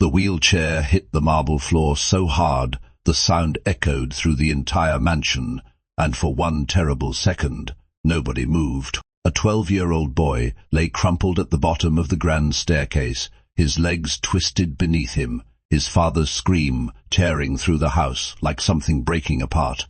The wheelchair hit the marble floor so hard the sound echoed through the entire mansion, and for one terrible second, nobody moved. A 12-year-old boy lay crumpled at the bottom of the grand staircase, his legs twisted beneath him, his father's scream tearing through the house like something breaking apart.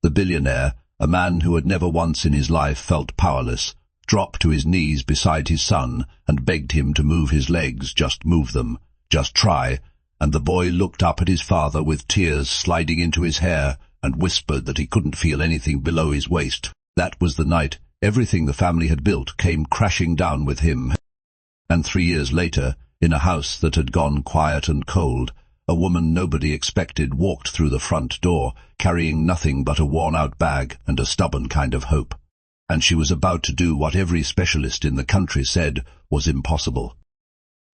The billionaire, a man who had never once in his life felt powerless, dropped to his knees beside his son and begged him to move his legs, just move them, just try, and the boy looked up at his father with tears sliding into his hair and whispered that he couldn't feel anything below his waist. That was the night everything the family had built came crashing down with him. And 3 years later, in a house that had gone quiet and cold, a woman nobody expected walked through the front door, carrying nothing but a worn-out bag and a stubborn kind of hope. And she was about to do what every specialist in the country said was impossible.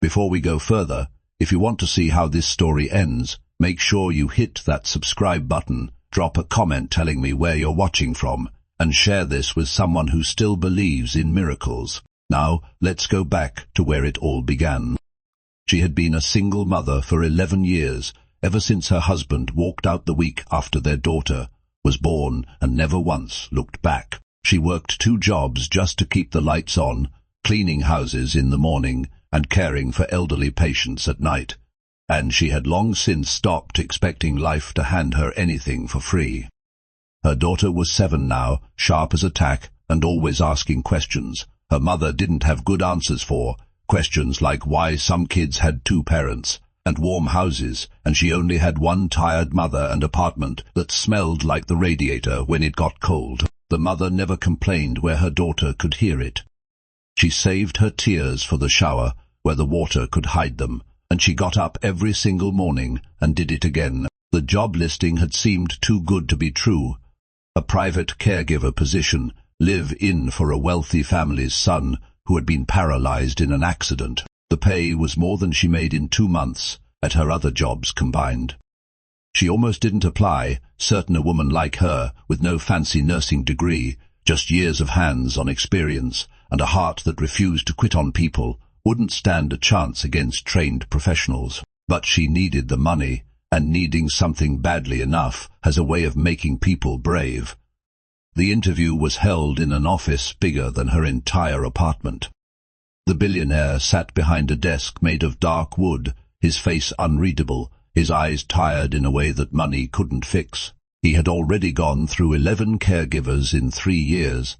Before we go further, if you want to see how this story ends, make sure you hit that subscribe button, drop a comment telling me where you're watching from, and share this with someone who still believes in miracles. Now, let's go back to where it all began. She had been a single mother for 11 years, ever since her husband walked out the week after their daughter was born and never once looked back. She worked 2 jobs just to keep the lights on, cleaning houses in the morning and caring for elderly patients at night. And she had long since stopped expecting life to hand her anything for free. Her daughter was 7 now, sharp as a tack, and always asking questions her mother didn't have good answers for, questions like why some kids had 2 parents, and warm houses, and she only had one tired mother and apartment that smelled like the radiator when it got cold. The mother never complained where her daughter could hear it. She saved her tears for the shower, where the water could hide them, and she got up every single morning and did it again. The job listing had seemed too good to be true. A private caregiver position, live-in for a wealthy family's son who had been paralyzed in an accident. The pay was more than she made in 2 months at her other jobs combined. She almost didn't apply, certain a woman like her, with no fancy nursing degree, just years of hands-on experience, and a heart that refused to quit on people, wouldn't stand a chance against trained professionals. But she needed the money, and needing something badly enough has a way of making people brave. The interview was held in an office bigger than her entire apartment. The billionaire sat behind a desk made of dark wood, his face unreadable, his eyes tired in a way that money couldn't fix. He had already gone through 11 caregivers in 3 years.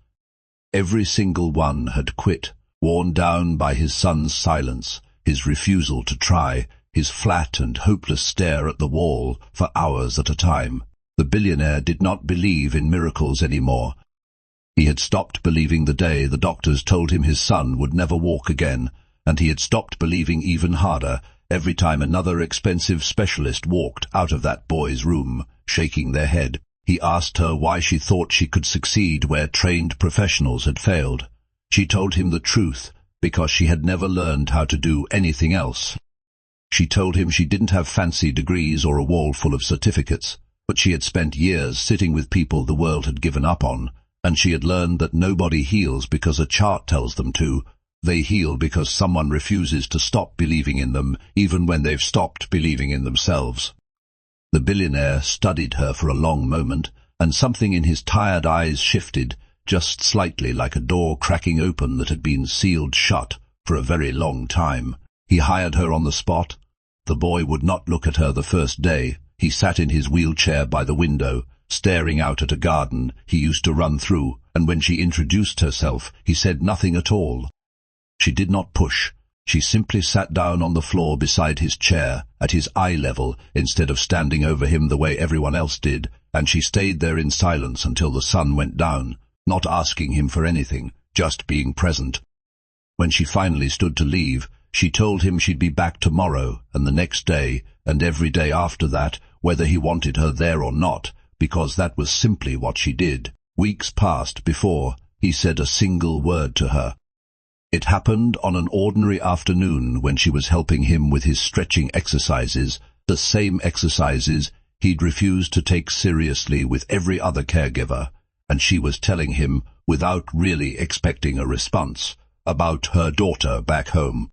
Every single one had quit, worn down by his son's silence, his refusal to try, his flat and hopeless stare at the wall for hours at a time. The billionaire did not believe in miracles anymore. He had stopped believing the day the doctors told him his son would never walk again, and he had stopped believing even harder every time another expensive specialist walked out of that boy's room, shaking their head. He asked her why she thought she could succeed where trained professionals had failed. She told him the truth, because she had never learned how to do anything else. She told him she didn't have fancy degrees or a wall full of certificates, but she had spent years sitting with people the world had given up on, and she had learned that nobody heals because a chart tells them to. They heal because someone refuses to stop believing in them, even when they've stopped believing in themselves. The billionaire studied her for a long moment, and something in his tired eyes shifted, just slightly, like a door cracking open that had been sealed shut for a very long time. He hired her on the spot. The boy would not look at her the first day. He sat in his wheelchair by the window, staring out at a garden he used to run through, and when she introduced herself, he said nothing at all. She did not push. She simply sat down on the floor beside his chair, at his eye level, instead of standing over him the way everyone else did, and she stayed there in silence until the sun went down, not asking him for anything, just being present. When she finally stood to leave, she told him she'd be back tomorrow, and the next day, and every day after that, whether he wanted her there or not, because that was simply what she did. Weeks passed before he said a single word to her. It happened on an ordinary afternoon when she was helping him with his stretching exercises, the same exercises he'd refused to take seriously with every other caregiver, and she was telling him, without really expecting a response, about her daughter back home.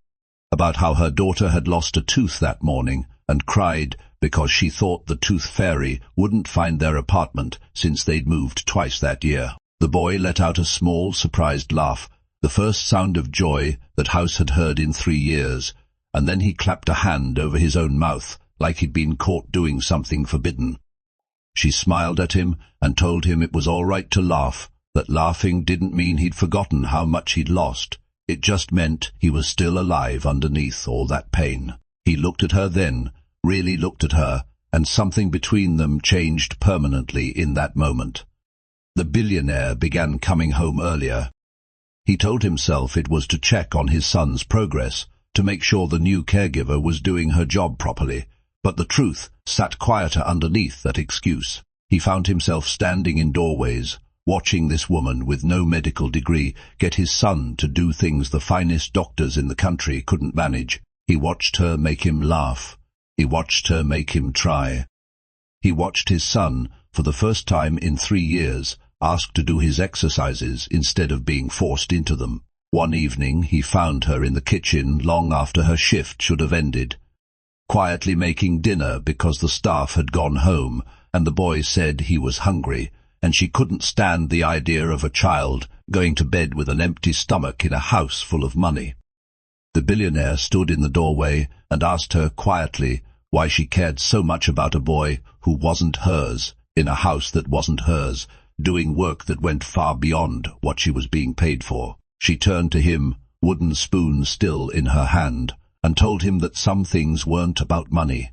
about how her daughter had lost a tooth that morning and cried because she thought the tooth fairy wouldn't find their apartment since they'd moved twice that year. The boy let out a small, surprised laugh, the first sound of joy that House had heard in 3 years, and then he clapped a hand over his own mouth like he'd been caught doing something forbidden. She smiled at him and told him it was all right to laugh, that laughing didn't mean he'd forgotten how much he'd lost. It just meant he was still alive underneath all that pain. He looked at her then, really looked at her, and something between them changed permanently in that moment. The billionaire began coming home earlier. He told himself it was to check on his son's progress, to make sure the new caregiver was doing her job properly, but the truth sat quieter underneath that excuse. He found himself standing in doorways, watching this woman with no medical degree get his son to do things the finest doctors in the country couldn't manage. He watched her make him laugh. He watched her make him try. He watched his son, for the first time in 3 years, asked to do his exercises instead of being forced into them. One evening he found her in the kitchen long after her shift should have ended, quietly making dinner because the staff had gone home and the boy said he was hungry, and she couldn't stand the idea of a child going to bed with an empty stomach in a house full of money. The billionaire stood in the doorway and asked her quietly why she cared so much about a boy who wasn't hers, in a house that wasn't hers, doing work that went far beyond what she was being paid for. She turned to him, wooden spoon still in her hand, and told him that some things weren't about money.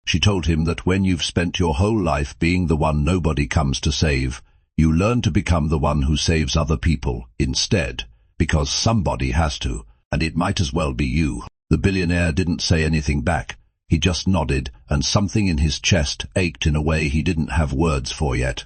She told him that when you've spent your whole life being the one nobody comes to save, you learn to become the one who saves other people instead, because somebody has to, and it might as well be you. The billionaire didn't say anything back. He just nodded, and something in his chest ached in a way he didn't have words for yet.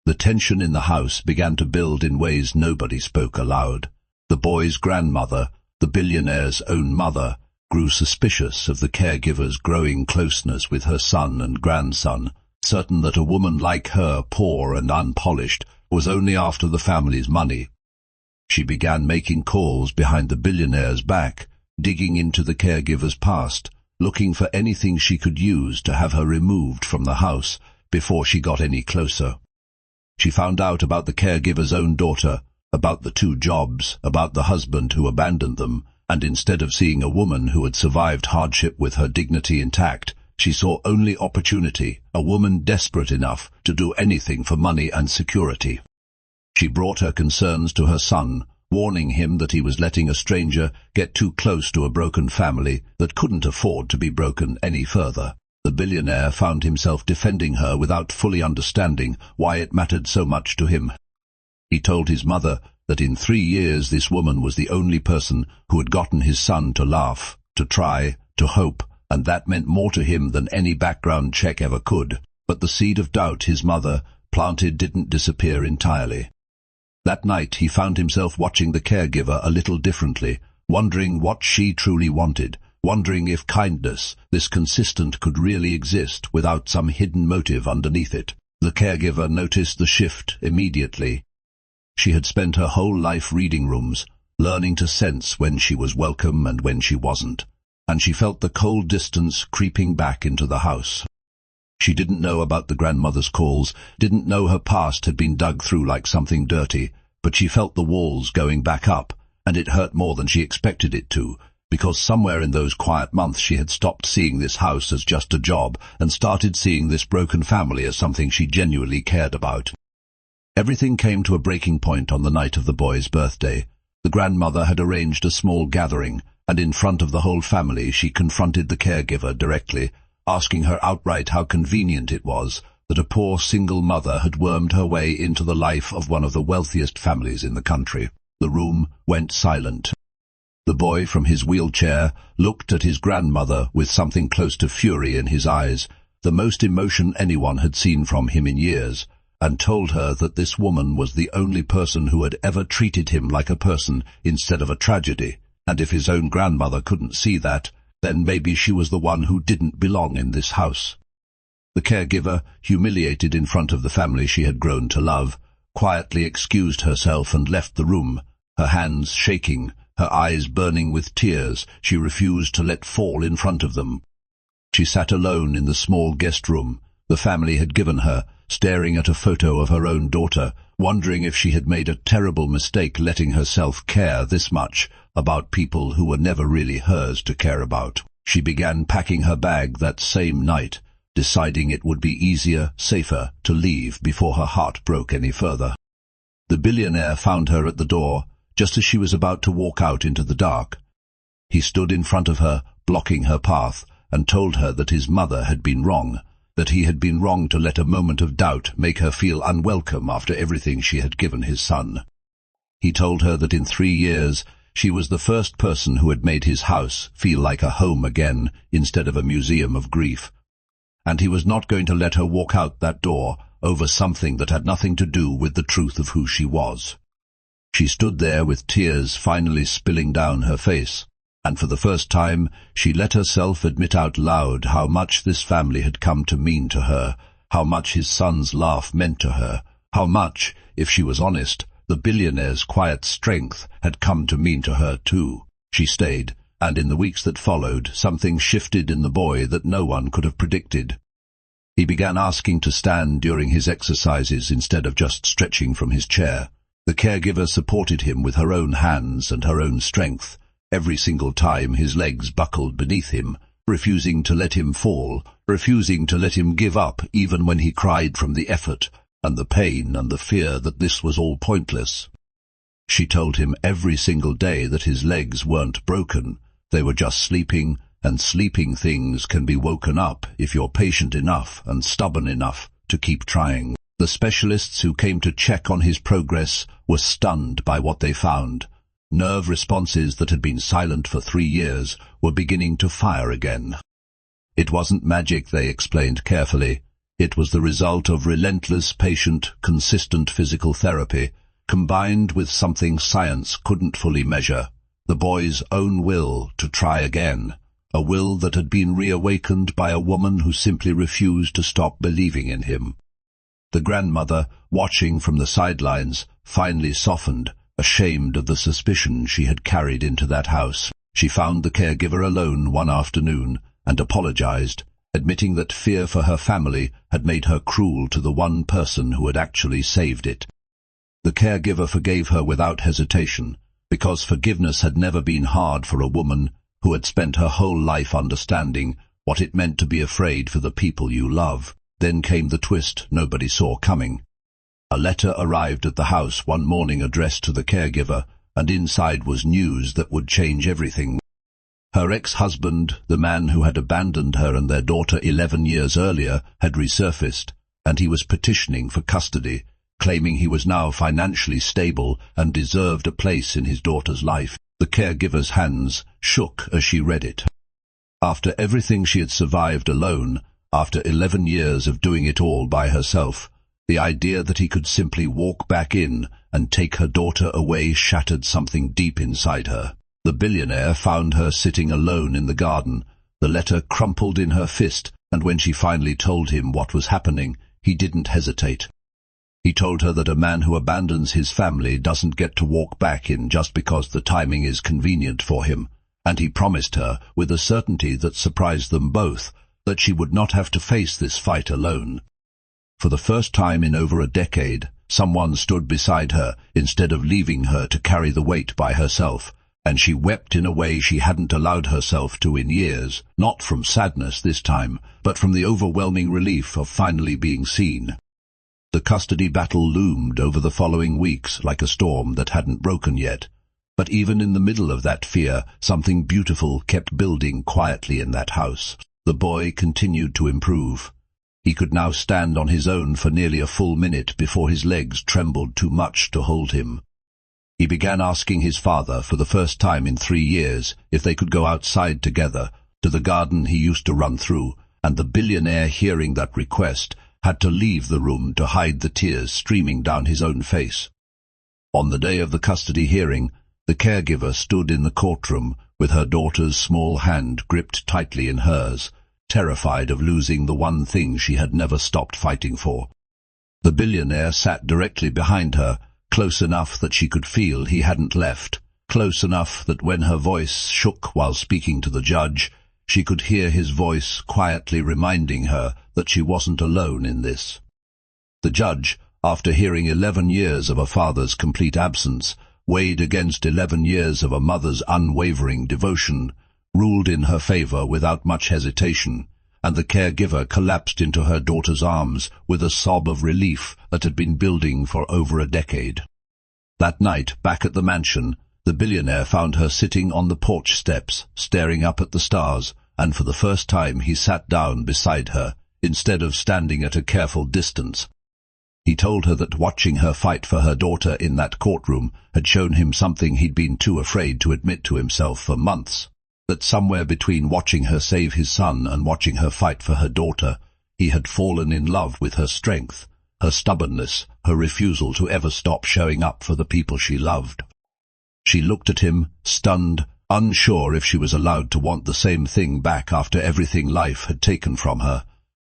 The tension in the house began to build in ways nobody spoke aloud. The boy's grandmother, the billionaire's own mother, grew suspicious of the caregiver's growing closeness with her son and grandson, certain that a woman like her, poor and unpolished, was only after the family's money. She began making calls behind the billionaire's back, digging into the caregiver's past, looking for anything she could use to have her removed from the house before she got any closer. She found out about the caregiver's own daughter, about the 2 jobs, about the husband who abandoned them, and instead of seeing a woman who had survived hardship with her dignity intact, she saw only opportunity, a woman desperate enough to do anything for money and security. She brought her concerns to her son, warning him that he was letting a stranger get too close to a broken family that couldn't afford to be broken any further. The billionaire found himself defending her without fully understanding why it mattered so much to him. He told his mother that in 3 years this woman was the only person who had gotten his son to laugh, to try, to hope, and that meant more to him than any background check ever could. But the seed of doubt his mother planted didn't disappear entirely. That night he found himself watching the caregiver a little differently, wondering what she truly wanted, wondering if kindness, this consistent, could really exist without some hidden motive underneath it. The caregiver noticed the shift immediately. She had spent her whole life reading rooms, learning to sense when she was welcome and when she wasn't, and she felt the cold distance creeping back into the house. She didn't know about the grandmother's calls, didn't know her past had been dug through like something dirty, but she felt the walls going back up, and it hurt more than she expected it to, because somewhere in those quiet months she had stopped seeing this house as just a job and started seeing this broken family as something she genuinely cared about. Everything came to a breaking point on the night of the boy's birthday. The grandmother had arranged a small gathering, and in front of the whole family she confronted the caregiver directly, asking her outright how convenient it was that a poor single mother had wormed her way into the life of one of the wealthiest families in the country. The room went silent. The boy from his wheelchair looked at his grandmother with something close to fury in his eyes, the most emotion anyone had seen from him in years, and told her that this woman was the only person who had ever treated him like a person instead of a tragedy, and if his own grandmother couldn't see that, then maybe she was the one who didn't belong in this house. The caregiver, humiliated in front of the family she had grown to love, quietly excused herself and left the room, her hands shaking, her eyes burning with tears she refused to let fall in front of them. She sat alone in the small guest room the family had given her, staring at a photo of her own daughter, wondering if she had made a terrible mistake letting herself care this much about people who were never really hers to care about. She began packing her bag that same night, deciding it would be easier, safer, to leave before her heart broke any further. The billionaire found her at the door, just as she was about to walk out into the dark. He stood in front of her, blocking her path, and told her that his mother had been wrong, that he had been wrong to let a moment of doubt make her feel unwelcome after everything she had given his son. He told her that in 3 years she was the first person who had made his house feel like a home again instead of a museum of grief, and he was not going to let her walk out that door over something that had nothing to do with the truth of who she was. She stood there with tears finally spilling down her face, and for the first time she let herself admit out loud how much this family had come to mean to her, how much his son's laugh meant to her, how much, if she was honest, the billionaire's quiet strength had come to mean to her too. She stayed, and in the weeks that followed, something shifted in the boy that no one could have predicted. He began asking to stand during his exercises instead of just stretching from his chair. The caregiver supported him with her own hands and her own strength, every single time his legs buckled beneath him, refusing to let him fall, refusing to let him give up even when he cried from the effort and the pain and the fear that this was all pointless. She told him every single day that his legs weren't broken, they were just sleeping, and sleeping things can be woken up if you're patient enough and stubborn enough to keep trying. The specialists who came to check on his progress were stunned by what they found. Nerve responses that had been silent for 3 years were beginning to fire again. It wasn't magic, they explained carefully. It was the result of relentless, patient, consistent physical therapy, combined with something science couldn't fully measure, the boy's own will to try again, a will that had been reawakened by a woman who simply refused to stop believing in him. The grandmother, watching from the sidelines, finally softened, ashamed of the suspicion she had carried into that house. She found the caregiver alone one afternoon and apologized, admitting that fear for her family had made her cruel to the one person who had actually saved it. The caregiver forgave her without hesitation, because forgiveness had never been hard for a woman who had spent her whole life understanding what it meant to be afraid for the people you love. Then came the twist nobody saw coming. A letter arrived at the house one morning addressed to the caregiver, and inside was news that would change everything. Her ex-husband, the man who had abandoned her and their daughter 11 years earlier, had resurfaced, and he was petitioning for custody, claiming he was now financially stable and deserved a place in his daughter's life. The caregiver's hands shook as she read it. After everything she had survived alone, after 11 years of doing it all by herself, the idea that he could simply walk back in and take her daughter away shattered something deep inside her. The billionaire found her sitting alone in the garden, the letter crumpled in her fist, and when she finally told him what was happening, he didn't hesitate. He told her that a man who abandons his family doesn't get to walk back in just because the timing is convenient for him, and he promised her, with a certainty that surprised them both, that she would not have to face this fight alone. For the first time in over a decade, someone stood beside her instead of leaving her to carry the weight by herself, and she wept in a way she hadn't allowed herself to in years, not from sadness this time, but from the overwhelming relief of finally being seen. The custody battle loomed over the following weeks like a storm that hadn't broken yet, but even in the middle of that fear, something beautiful kept building quietly in that house. The boy continued to improve. He could now stand on his own for nearly a full minute before his legs trembled too much to hold him. He began asking his father, for the first time in 3 years, if they could go outside together, to the garden he used to run through, and the billionaire, hearing that request, had to leave the room to hide the tears streaming down his own face. On the day of the custody hearing, the caregiver stood in the courtroom with her daughter's small hand gripped tightly in hers, terrified of losing the one thing she had never stopped fighting for. The billionaire sat directly behind her, close enough that she could feel he hadn't left, close enough that when her voice shook while speaking to the judge, she could hear his voice quietly reminding her that she wasn't alone in this. The judge, after hearing 11 years of a father's complete absence, weighed against 11 years of a mother's unwavering devotion, ruled in her favor without much hesitation, and the caregiver collapsed into her daughter's arms with a sob of relief that had been building for over a decade. That night, back at the mansion, the billionaire found her sitting on the porch steps, staring up at the stars, and for the first time he sat down beside her, instead of standing at a careful distance. He told her that watching her fight for her daughter in that courtroom had shown him something he'd been too afraid to admit to himself for months, that somewhere between watching her save his son and watching her fight for her daughter, he had fallen in love with her strength, her stubbornness, her refusal to ever stop showing up for the people she loved. She looked at him, stunned, unsure if she was allowed to want the same thing back after everything life had taken from her,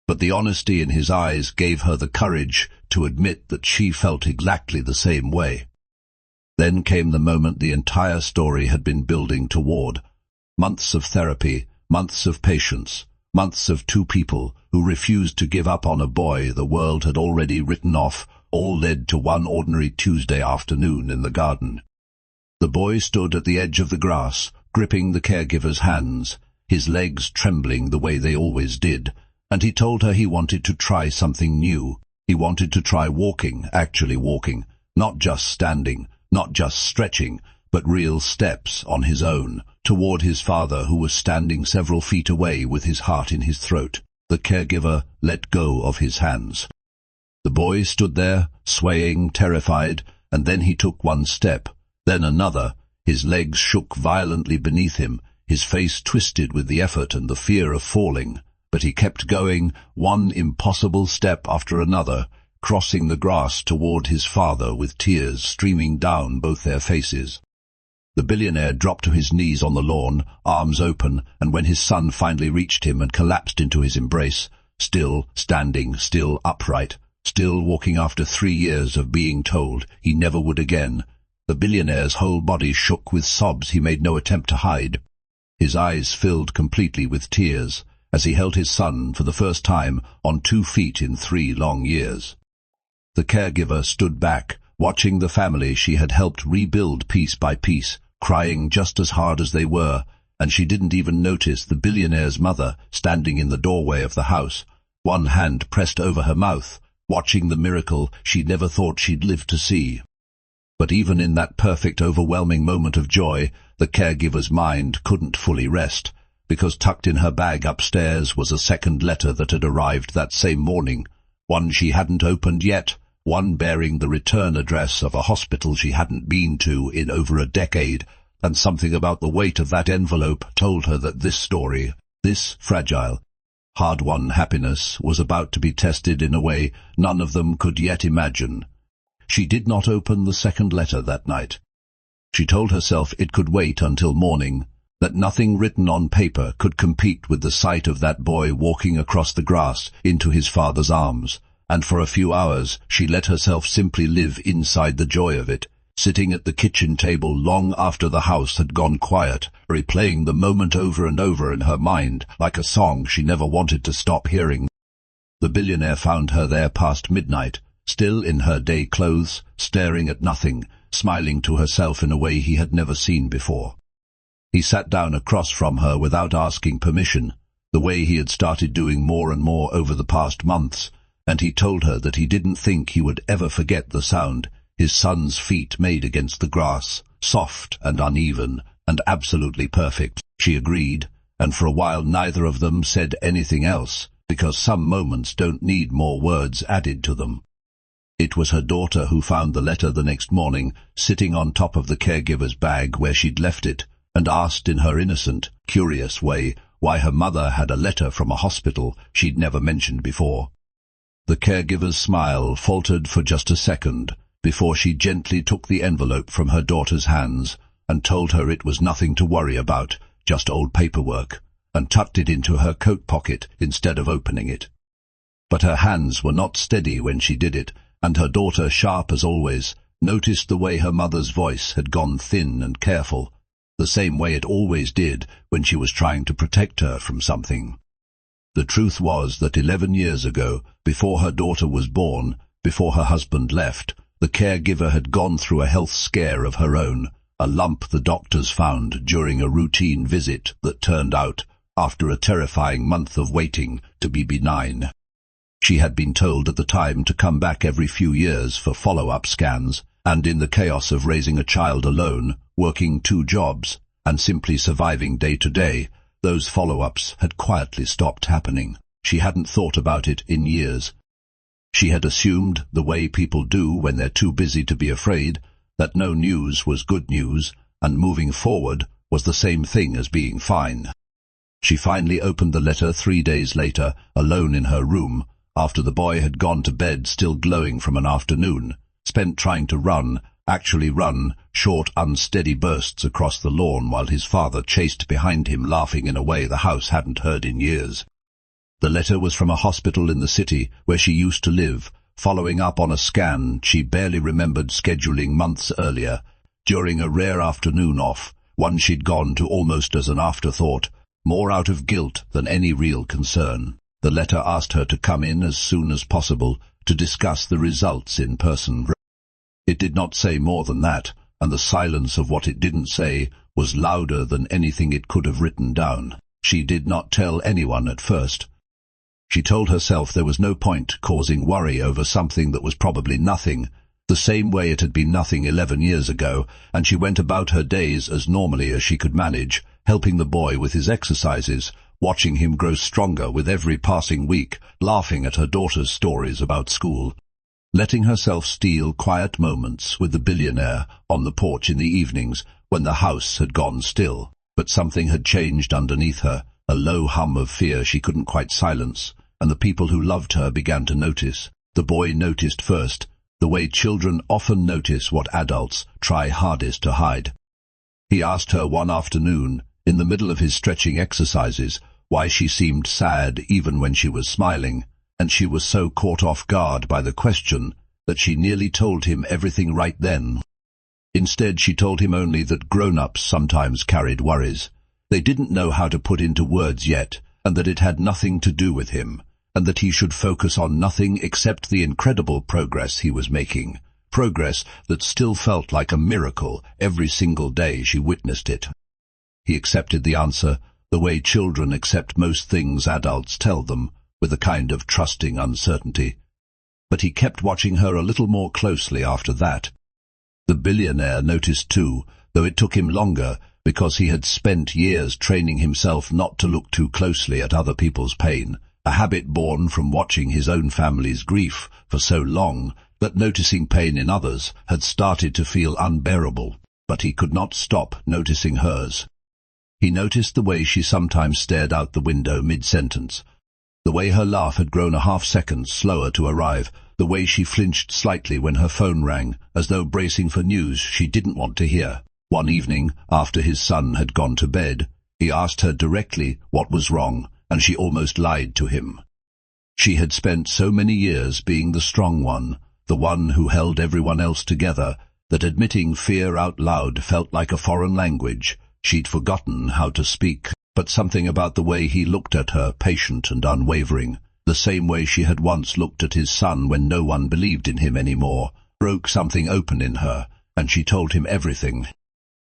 but the honesty in his eyes gave her the courage to admit that she felt exactly the same way. Then came the moment the entire story had been building toward. Months of therapy, months of patience, months of two people who refused to give up on a boy the world had already written off, all led to one ordinary Tuesday afternoon in the garden. The boy stood at the edge of the grass, gripping the caregiver's hands, his legs trembling the way they always did, and he told her he wanted to try something new. He wanted to try walking, actually walking, not just standing, not just stretching, but real steps on his own, toward his father who was standing several feet away with his heart in his throat. The caregiver let go of his hands. The boy stood there, swaying, terrified, and then he took one step, then another. His legs shook violently beneath him, his face twisted with the effort and the fear of falling, but he kept going, one impossible step after another, crossing the grass toward his father with tears streaming down both their faces. The billionaire dropped to his knees on the lawn, arms open, and when his son finally reached him and collapsed into his embrace, still standing, still upright, still walking after 3 years of being told he never would again, the billionaire's whole body shook with sobs he made no attempt to hide. His eyes filled completely with tears as he held his son for the first time on 2 feet in 3 long years. The caregiver stood back, watching the family she had helped rebuild piece by piece, crying just as hard as they were, and she didn't even notice the billionaire's mother standing in the doorway of the house, one hand pressed over her mouth, watching the miracle she never thought she'd live to see. But even in that perfect, overwhelming moment of joy, the caregiver's mind couldn't fully rest, because tucked in her bag upstairs was a second letter that had arrived that same morning, one she hadn't opened yet, one bearing the return address of a hospital she hadn't been to in over a decade, and something about the weight of that envelope told her that this story, this fragile, hard-won happiness, was about to be tested in a way none of them could yet imagine. She did not open the second letter that night. She told herself it could wait until morning, that nothing written on paper could compete with the sight of that boy walking across the grass into his father's arms, and for a few hours she let herself simply live inside the joy of it, sitting at the kitchen table long after the house had gone quiet, replaying the moment over and over in her mind like a song she never wanted to stop hearing. The billionaire found her there past midnight, still in her day clothes, staring at nothing, smiling to herself in a way he had never seen before. He sat down across from her without asking permission, the way he had started doing more and more over the past months, and he told her that he didn't think he would ever forget the sound his son's feet made against the grass, soft and uneven and absolutely perfect. She agreed, and for a while neither of them said anything else, because some moments don't need more words added to them. It was her daughter who found the letter the next morning, sitting on top of the caregiver's bag where she'd left it, and asked in her innocent, curious way why her mother had a letter from a hospital she'd never mentioned before. The caregiver's smile faltered for just a second before she gently took the envelope from her daughter's hands and told her it was nothing to worry about, just old paperwork, and tucked it into her coat pocket instead of opening it. But her hands were not steady when she did it, and her daughter, sharp as always, noticed the way her mother's voice had gone thin and careful, the same way it always did when she was trying to protect her from something. The truth was that 11 years ago, before her daughter was born, before her husband left, the caregiver had gone through a health scare of her own, a lump the doctors found during a routine visit that turned out, after a terrifying month of waiting, to be benign. She had been told at the time to come back every few years for follow-up scans, and in the chaos of raising a child alone, working 2 jobs, and simply surviving day to day, those follow-ups had quietly stopped happening. She hadn't thought about it in years. She had assumed, the way people do when they're too busy to be afraid, that no news was good news, and moving forward was the same thing as being fine. She finally opened the letter 3 days later, alone in her room, after the boy had gone to bed still glowing from an afternoon, spent trying to run, actually run, short, unsteady bursts across the lawn while his father chased behind him, laughing in a way the house hadn't heard in years. The letter was from a hospital in the city where she used to live, following up on a scan she barely remembered scheduling months earlier, during a rare afternoon off, one she'd gone to almost as an afterthought, more out of guilt than any real concern. The letter asked her to come in as soon as possible to discuss the results in person. It did not say more than that, and the silence of what it didn't say was louder than anything it could have written down. She did not tell anyone at first. She told herself there was no point causing worry over something that was probably nothing, the same way it had been nothing 11 years ago, and she went about her days as normally as she could manage, helping the boy with his exercises, watching him grow stronger with every passing week, laughing at her daughter's stories about school, letting herself steal quiet moments with the billionaire on the porch in the evenings when the house had gone still. But something had changed underneath her, a low hum of fear she couldn't quite silence, and the people who loved her began to notice. The boy noticed first, the way children often notice what adults try hardest to hide. He asked her one afternoon, in the middle of his stretching exercises, why she seemed sad even when she was smiling, and she was so caught off guard by the question that she nearly told him everything right then. Instead, she told him only that grown-ups sometimes carried worries. They didn't know how to put into words yet, and that it had nothing to do with him, and that he should focus on nothing except the incredible progress he was making, progress that still felt like a miracle every single day she witnessed it. He accepted the answer the way children accept most things adults tell them, with a kind of trusting uncertainty. But he kept watching her a little more closely after that. The billionaire noticed too, though it took him longer, because he had spent years training himself not to look too closely at other people's pain, a habit born from watching his own family's grief for so long that noticing pain in others had started to feel unbearable. But he could not stop noticing hers. He noticed the way she sometimes stared out the window mid-sentence, the way her laugh had grown a half-second slower to arrive, the way she flinched slightly when her phone rang, as though bracing for news she didn't want to hear. One evening, after his son had gone to bed, he asked her directly what was wrong, and she almost lied to him. She had spent so many years being the strong one, the one who held everyone else together, that admitting fear out loud felt like a foreign language. She'd forgotten how to speak, but something about the way he looked at her, patient and unwavering, the same way she had once looked at his son when no one believed in him anymore, broke something open in her, and she told him everything.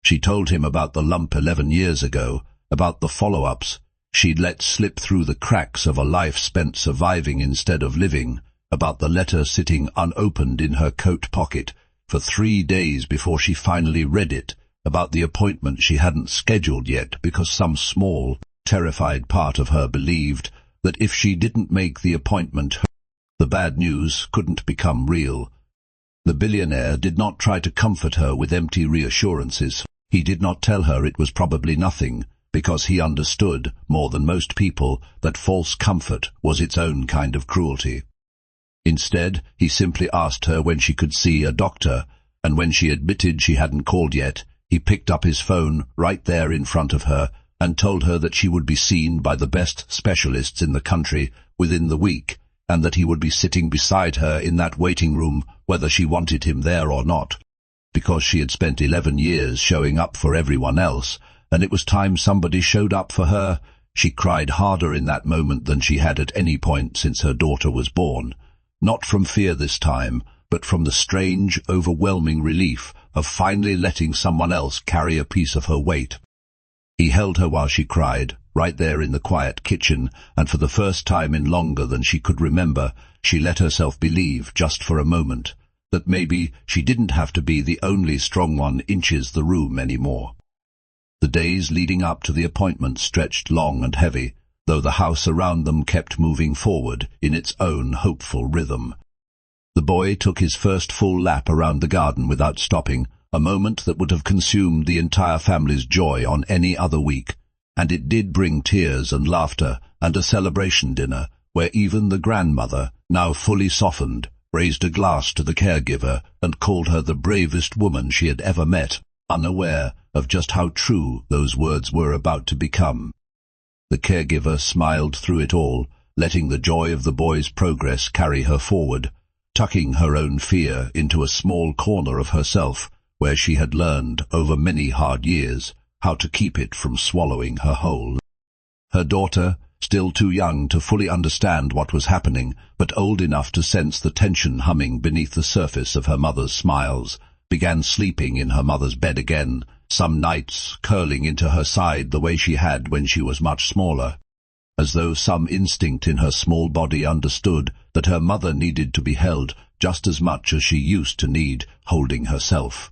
She told him about the lump 11 years ago, about the follow-ups she'd let slip through the cracks of a life spent surviving instead of living, about the letter sitting unopened in her coat pocket for 3 days before she finally read it, about the appointment she hadn't scheduled yet because some small, terrified part of her believed that if she didn't make the appointment, the bad news couldn't become real. The billionaire did not try to comfort her with empty reassurances. He did not tell her it was probably nothing, because he understood, more than most people, that false comfort was its own kind of cruelty. Instead, he simply asked her when she could see a doctor, and when she admitted she hadn't called yet, he picked up his phone right there in front of her and told her that she would be seen by the best specialists in the country within the week, and that he would be sitting beside her in that waiting room whether she wanted him there or not, because she had spent 11 years showing up for everyone else, and it was time somebody showed up for her. She cried harder in that moment than she had at any point since her daughter was born, not from fear this time, but from the strange, overwhelming relief of finally letting someone else carry a piece of her weight. He held her while she cried, right there in the quiet kitchen, and for the first time in longer than she could remember, she let herself believe, just for a moment, that maybe she didn't have to be the only strong one inches the room anymore. The days leading up to the appointment stretched long and heavy, though the house around them kept moving forward in its own hopeful rhythm. The boy took his first full lap around the garden without stopping, a moment that would have consumed the entire family's joy on any other week, and it did bring tears and laughter and a celebration dinner where even the grandmother, now fully softened, raised a glass to the caregiver and called her the bravest woman she had ever met, unaware of just how true those words were about to become. The caregiver smiled through it all, letting the joy of the boy's progress carry her forward, tucking her own fear into a small corner of herself, where she had learned over many hard years how to keep it from swallowing her whole. Her daughter, still too young to fully understand what was happening, but old enough to sense the tension humming beneath the surface of her mother's smiles, began sleeping in her mother's bed again, some nights curling into her side the way she had when she was much smaller, as though some instinct in her small body understood that her mother needed to be held just as much as she used to need holding herself.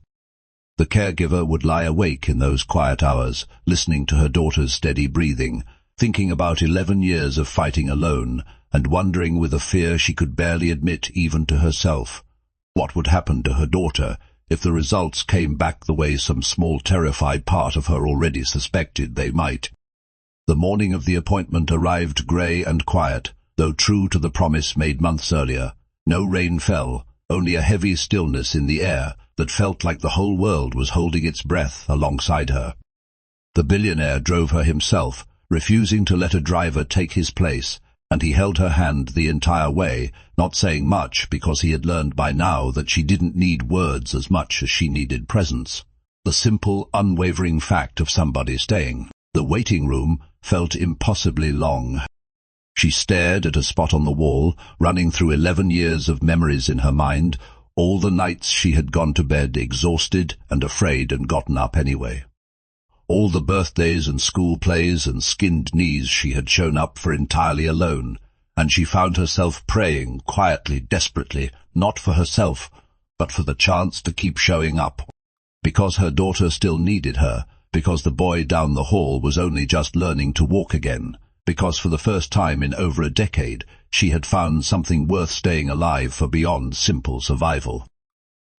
The caregiver would lie awake in those quiet hours, listening to her daughter's steady breathing, thinking about 11 years of fighting alone, and wondering with a fear she could barely admit even to herself, what would happen to her daughter if the results came back the way some small terrified part of her already suspected they might. The morning of the appointment arrived grey and quiet, though true to the promise made months earlier. No rain fell, only a heavy stillness in the air that felt like the whole world was holding its breath alongside her. The billionaire drove her himself, refusing to let a driver take his place, and he held her hand the entire way, not saying much because he had learned by now that she didn't need words as much as she needed presence. The simple, unwavering fact of somebody staying. The waiting room felt impossibly long. She stared at a spot on the wall, running through 11 years of memories in her mind, all the nights she had gone to bed exhausted and afraid and gotten up anyway. All the birthdays and school plays and skinned knees she had shown up for entirely alone, and she found herself praying quietly, desperately, not for herself, but for the chance to keep showing up. Because her daughter still needed her, because the boy down the hall was only just learning to walk again, because for the first time in over a decade she had found something worth staying alive for beyond simple survival.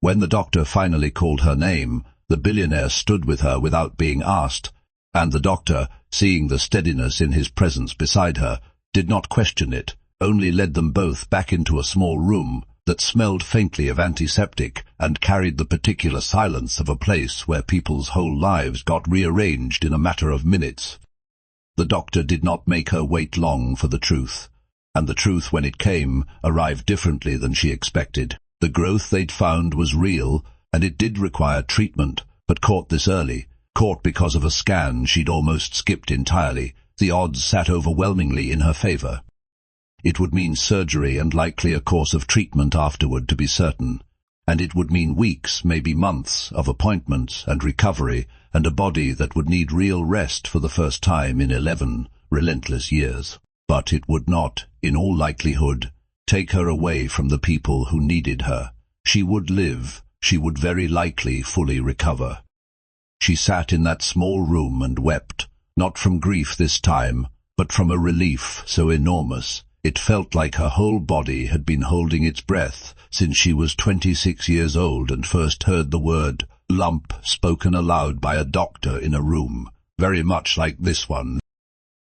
When the doctor finally called her name, the billionaire stood with her without being asked, and the doctor, seeing the steadiness in his presence beside her, did not question it, only led them both back into a small room that smelled faintly of antiseptic and carried the particular silence of a place where people's whole lives got rearranged in a matter of minutes. The doctor did not make her wait long for the truth, and the truth, when it came, arrived differently than she expected. The growth they'd found was real, and it did require treatment, but caught this early, caught because of a scan she'd almost skipped entirely. The odds sat overwhelmingly in her favor. It would mean surgery and likely a course of treatment afterward, to be certain, and it would mean weeks, maybe months, of appointments and recovery, and a body that would need real rest for the first time in 11 relentless years. But it would not, in all likelihood, take her away from the people who needed her. She would live. She would very likely fully recover. She sat in that small room and wept, not from grief this time, but from a relief so enormous. It felt like her whole body had been holding its breath since she was 26 years old and first heard the word lump spoken aloud by a doctor in a room, very much like this one.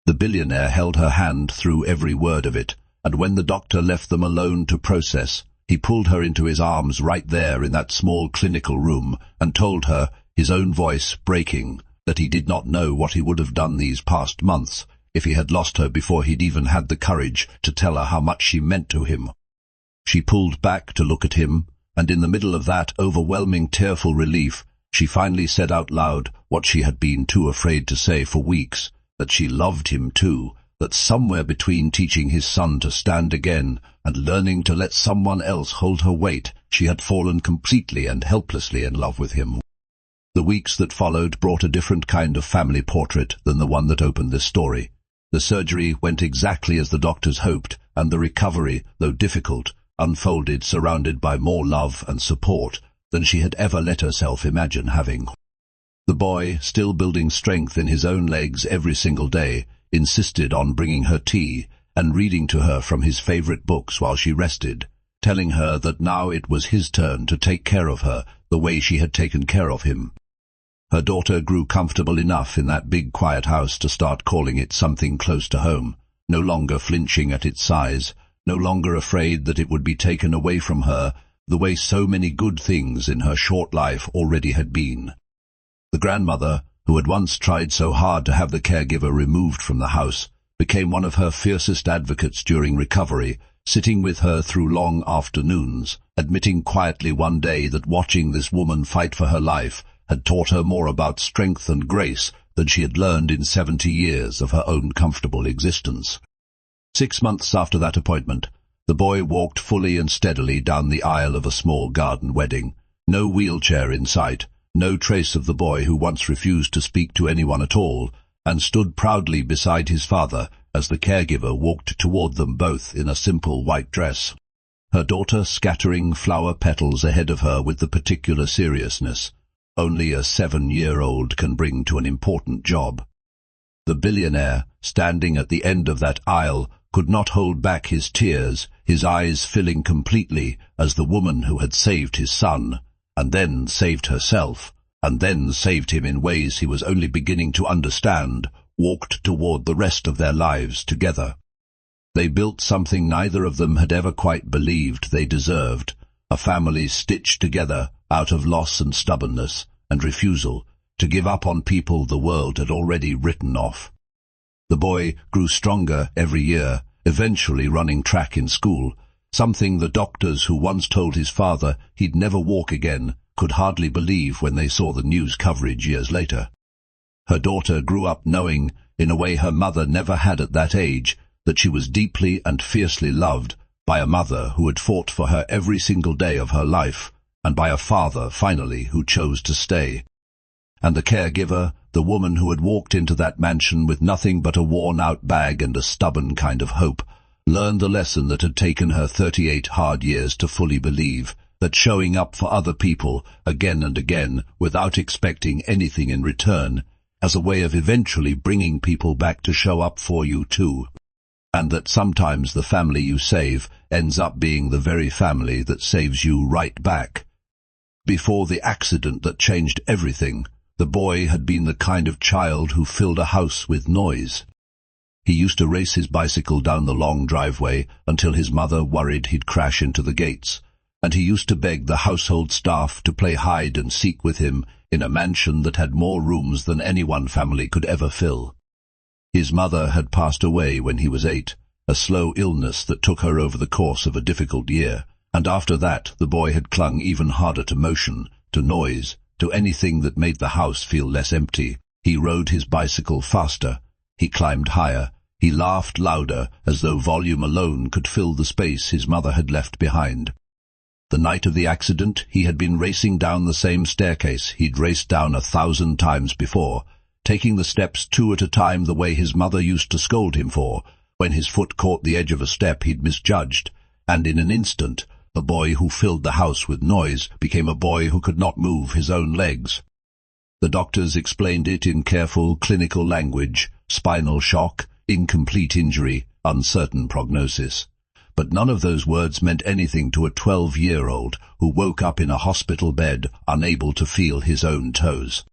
The billionaire held her hand through every word of it, and when the doctor left them alone to process, he pulled her into his arms right there in that small clinical room and told her, his own voice breaking, that he did not know what he would have done these past months if he had lost her before he'd even had the courage to tell her how much she meant to him. She pulled back to look at him, and in the middle of that overwhelming tearful relief, she finally said out loud what she had been too afraid to say for weeks, that she loved him too, that somewhere between teaching his son to stand again and learning to let someone else hold her weight, she had fallen completely and helplessly in love with him. The weeks that followed brought a different kind of family portrait than the one that opened this story. The surgery went exactly as the doctors hoped, and the recovery, though difficult, unfolded surrounded by more love and support than she had ever let herself imagine having. The boy, still building strength in his own legs every single day, insisted on bringing her tea and reading to her from his favorite books while she rested, telling her that now it was his turn to take care of her the way she had taken care of him. Her daughter grew comfortable enough in that big quiet house to start calling it something close to home, no longer flinching at its size, no longer afraid that it would be taken away from her the way so many good things in her short life already had been. The grandmother, who had once tried so hard to have the caregiver removed from the house, became one of her fiercest advocates during recovery, sitting with her through long afternoons, admitting quietly one day that watching this woman fight for her life had taught her more about strength and grace than she had learned in 70 years of her own comfortable existence. 6 months after that appointment, the boy walked fully and steadily down the aisle of a small garden wedding, no wheelchair in sight, no trace of the boy who once refused to speak to anyone at all, and stood proudly beside his father as the caregiver walked toward them both in a simple white dress, her daughter scattering flower petals ahead of her with the particular seriousness only a 7-year-old can bring to an important job. The billionaire, standing at the end of that aisle, could not hold back his tears, his eyes filling completely as the woman who had saved his son, and then saved herself, and then saved him in ways he was only beginning to understand, walked toward the rest of their lives together. They built something neither of them had ever quite believed they deserved, a family stitched together out of loss and stubbornness and refusal to give up on people the world had already written off. The boy grew stronger every year, eventually running track in school, something the doctors who once told his father he'd never walk again could hardly believe when they saw the news coverage years later. Her daughter grew up knowing, in a way her mother never had at that age, that she was deeply and fiercely loved by a mother who had fought for her every single day of her life, and by a father, finally, who chose to stay. And the caregiver, the woman who had walked into that mansion with nothing but a worn-out bag and a stubborn kind of hope, learned the lesson that had taken her 38 hard years to fully believe, that showing up for other people again and again without expecting anything in return, as a way of eventually bringing people back to show up for you too. And that sometimes the family you save ends up being the very family that saves you right back. Before the accident that changed everything, the boy had been the kind of child who filled a house with noise. He used to race his bicycle down the long driveway until his mother worried he'd crash into the gates, and he used to beg the household staff to play hide and seek with him in a mansion that had more rooms than any one family could ever fill. His mother had passed away when he was 8, a slow illness that took her over the course of a difficult year, and after that the boy had clung even harder to motion, to noise, to anything that made the house feel less empty. He rode his bicycle faster, he climbed higher, he laughed louder as though volume alone could fill the space his mother had left behind. The night of the accident he had been racing down the same staircase he'd raced down 1,000 times before, taking the steps 2 at a time the way his mother used to scold him for, when his foot caught the edge of a step he'd misjudged, and in an instant the boy who filled the house with noise became a boy who could not move his own legs. The doctors explained it in careful clinical language: spinal shock, incomplete injury, uncertain prognosis. But none of those words meant anything to a 12-year-old who woke up in a hospital bed unable to feel his own toes.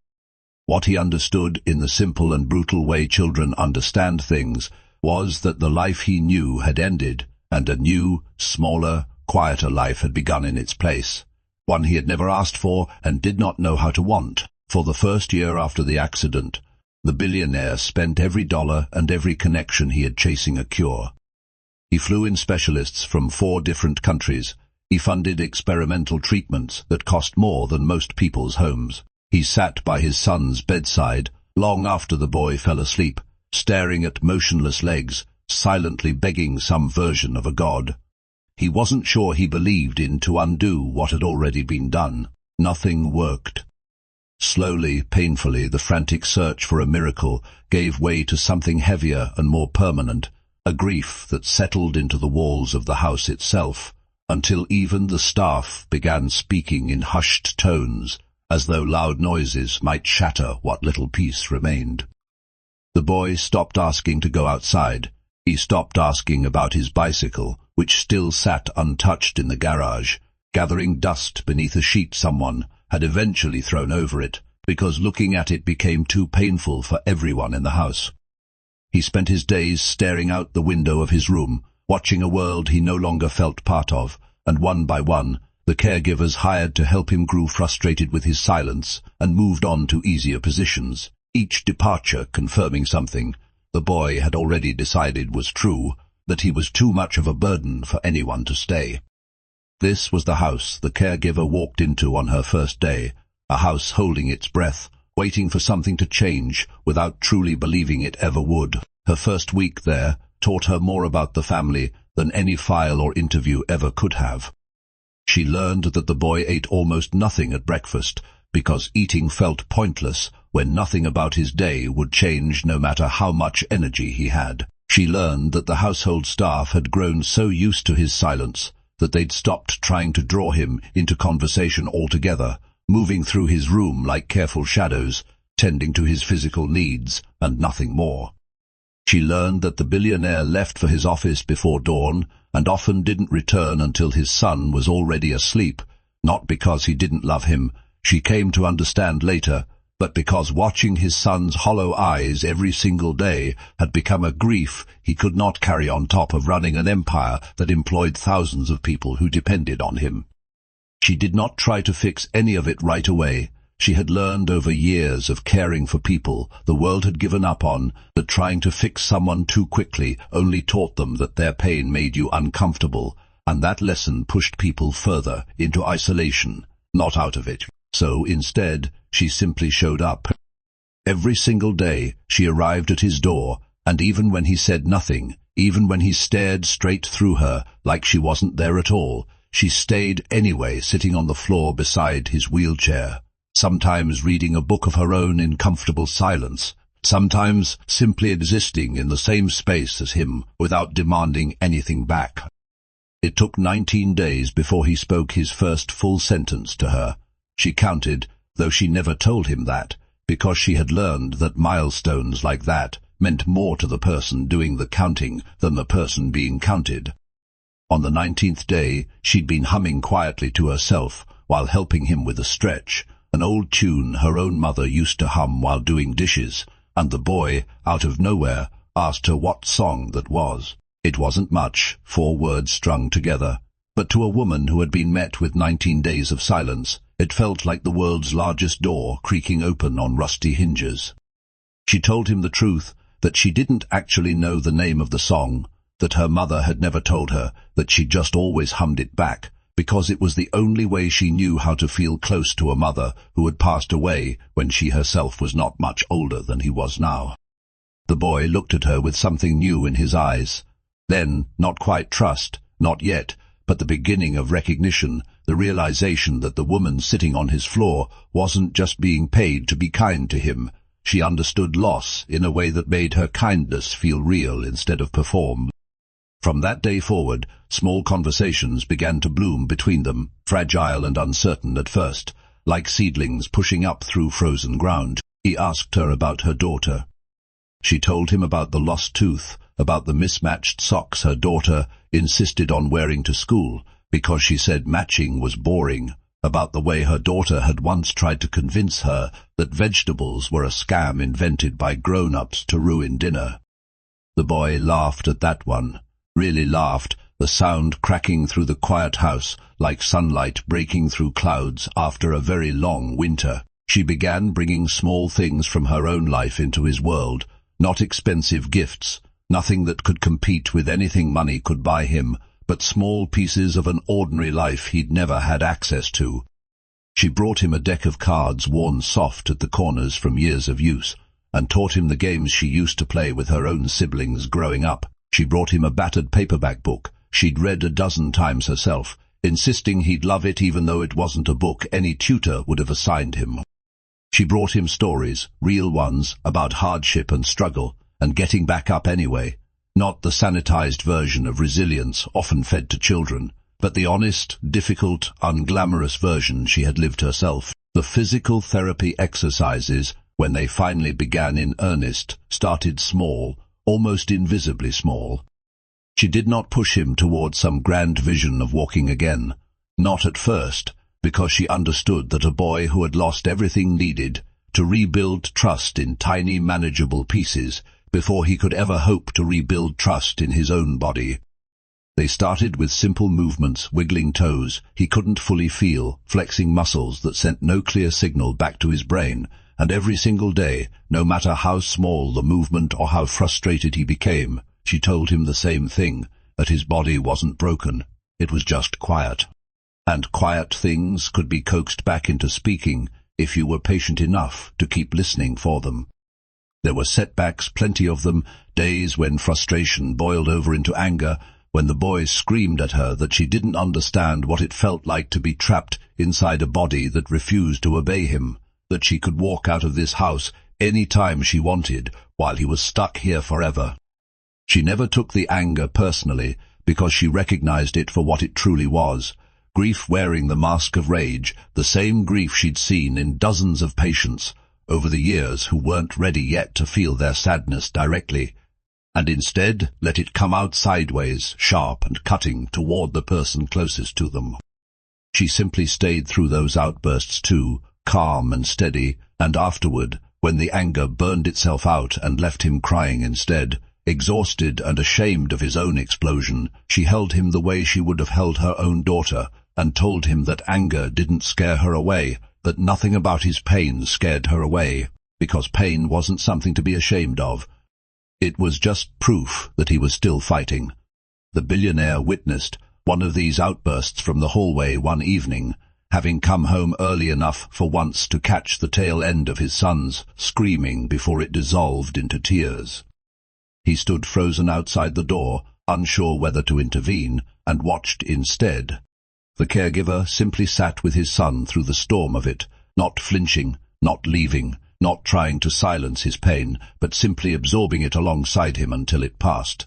What he understood, in the simple and brutal way children understand things, was that the life he knew had ended, and a new, smaller, quieter life had begun in its place, one he had never asked for and did not know how to want. For the first year after the accident, The billionaire spent every dollar and every connection he had chasing a cure. He flew in specialists from 4 different countries. He funded experimental treatments that cost more than most people's homes. He sat by his son's bedside long after the boy fell asleep, staring at motionless legs, silently begging some version of a god. He wasn't sure he believed in to undo what had already been done. Nothing worked. Slowly, painfully, the frantic search for a miracle gave way to something heavier and more permanent, a grief that settled into the walls of the house itself, until even the staff began speaking in hushed tones, as though loud noises might shatter what little peace remained. The boy stopped asking to go outside. He stopped asking about his bicycle, which still sat untouched in the garage, gathering dust beneath a sheet someone had eventually thrown over it, because looking at it became too painful for everyone in the house. He spent his days staring out the window of his room, watching a world he no longer felt part of, and one by one, the caregivers hired to help him grew frustrated with his silence and moved on to easier positions, each departure confirming something the boy had already decided was true, that he was too much of a burden for anyone to stay. This was the house the caregiver walked into on her first day, a house holding its breath, waiting for something to change without truly believing it ever would. Her first week there taught her more about the family than any file or interview ever could have. She learned that the boy ate almost nothing at breakfast because eating felt pointless when nothing about his day would change no matter how much energy he had. She learned that the household staff had grown so used to his silence that they'd stopped trying to draw him into conversation altogether, moving through his room like careful shadows, tending to his physical needs and nothing more. She learned that the billionaire left for his office before dawn and often didn't return until his son was already asleep, not because he didn't love him, she came to understand later, but because watching his son's hollow eyes every single day had become a grief he could not carry on top of running an empire that employed thousands of people who depended on him. She did not try to fix any of it right away. She had learned over years of caring for people the world had given up on, that trying to fix someone too quickly only taught them that their pain made you uncomfortable, and that lesson pushed people further into isolation, not out of it. So instead, she simply showed up. Every single day she arrived at his door, and even when he said nothing, even when he stared straight through her like she wasn't there at all, she stayed anyway, sitting on the floor beside his wheelchair, sometimes reading a book of her own in comfortable silence, sometimes simply existing in the same space as him without demanding anything back. It took 19 days before he spoke his first full sentence to her. She counted, though she never told him that, because she had learned that milestones like that meant more to the person doing the counting than the person being counted. On the 19th day, she'd been humming quietly to herself while helping him with a stretch, an old tune her own mother used to hum while doing dishes, and the boy, out of nowhere, asked her what song that was. It wasn't much, 4 words strung together, but to a woman who had been met with 19 days of silence, it felt like the world's largest door creaking open on rusty hinges. She told him the truth, that she didn't actually know the name of the song, that her mother had never told her, that she just always hummed it back, because it was the only way she knew how to feel close to a mother who had passed away when she herself was not much older than he was now. The boy looked at her with something new in his eyes. Then, not quite trust, not yet, but the beginning of recognition, the realization that the woman sitting on his floor wasn't just being paid to be kind to him. She understood loss in a way that made her kindness feel real instead of performed. From that day forward, small conversations began to bloom between them, fragile and uncertain at first, like seedlings pushing up through frozen ground. He asked her about her daughter. She told him about the lost tooth, about the mismatched socks her daughter insisted on wearing to school because she said matching was boring, about the way her daughter had once tried to convince her that vegetables were a scam invented by grown-ups to ruin dinner. The boy laughed at that one, really laughed, the sound cracking through the quiet house like sunlight breaking through clouds after a very long winter. She began bringing small things from her own life into his world, not expensive gifts, nothing that could compete with anything money could buy him, but small pieces of an ordinary life he'd never had access to. She brought him a deck of cards worn soft at the corners from years of use, and taught him the games she used to play with her own siblings growing up. She brought him a battered paperback book she'd read a dozen times herself, insisting he'd love it even though it wasn't a book any tutor would have assigned him. She brought him stories, real ones, about hardship and struggle, and getting back up anyway, not the sanitized version of resilience often fed to children, but the honest, difficult, unglamorous version she had lived herself. The physical therapy exercises, when they finally began in earnest, started small, almost invisibly small. She did not push him toward some grand vision of walking again, not at first, because she understood that a boy who had lost everything needed to rebuild trust in tiny manageable pieces before he could ever hope to rebuild trust in his own body. They started with simple movements, wiggling toes he couldn't fully feel, flexing muscles that sent no clear signal back to his brain, and every single day, no matter how small the movement or how frustrated he became, she told him the same thing, that his body wasn't broken, it was just quiet. And quiet things could be coaxed back into speaking if you were patient enough to keep listening for them. There were setbacks, plenty of them, days when frustration boiled over into anger, when the boy screamed at her that she didn't understand what it felt like to be trapped inside a body that refused to obey him, that she could walk out of this house any time she wanted while he was stuck here forever. She never took the anger personally because she recognized it for what it truly was, grief wearing the mask of rage, the same grief she'd seen in dozens of patients over the years who weren't ready yet to feel their sadness directly, and instead let it come out sideways, sharp and cutting toward the person closest to them. She simply stayed through those outbursts too, calm and steady, and afterward, when the anger burned itself out and left him crying instead, exhausted and ashamed of his own explosion, she held him the way she would have held her own daughter, and told him that anger didn't scare her away, that nothing about his pain scared her away, because pain wasn't something to be ashamed of. It was just proof that he was still fighting. The billionaire witnessed one of these outbursts from the hallway one evening, having come home early enough for once to catch the tail end of his son's screaming before it dissolved into tears. He stood frozen outside the door, unsure whether to intervene, and watched instead. The caregiver simply sat with his son through the storm of it, not flinching, not leaving, not trying to silence his pain, but simply absorbing it alongside him until it passed.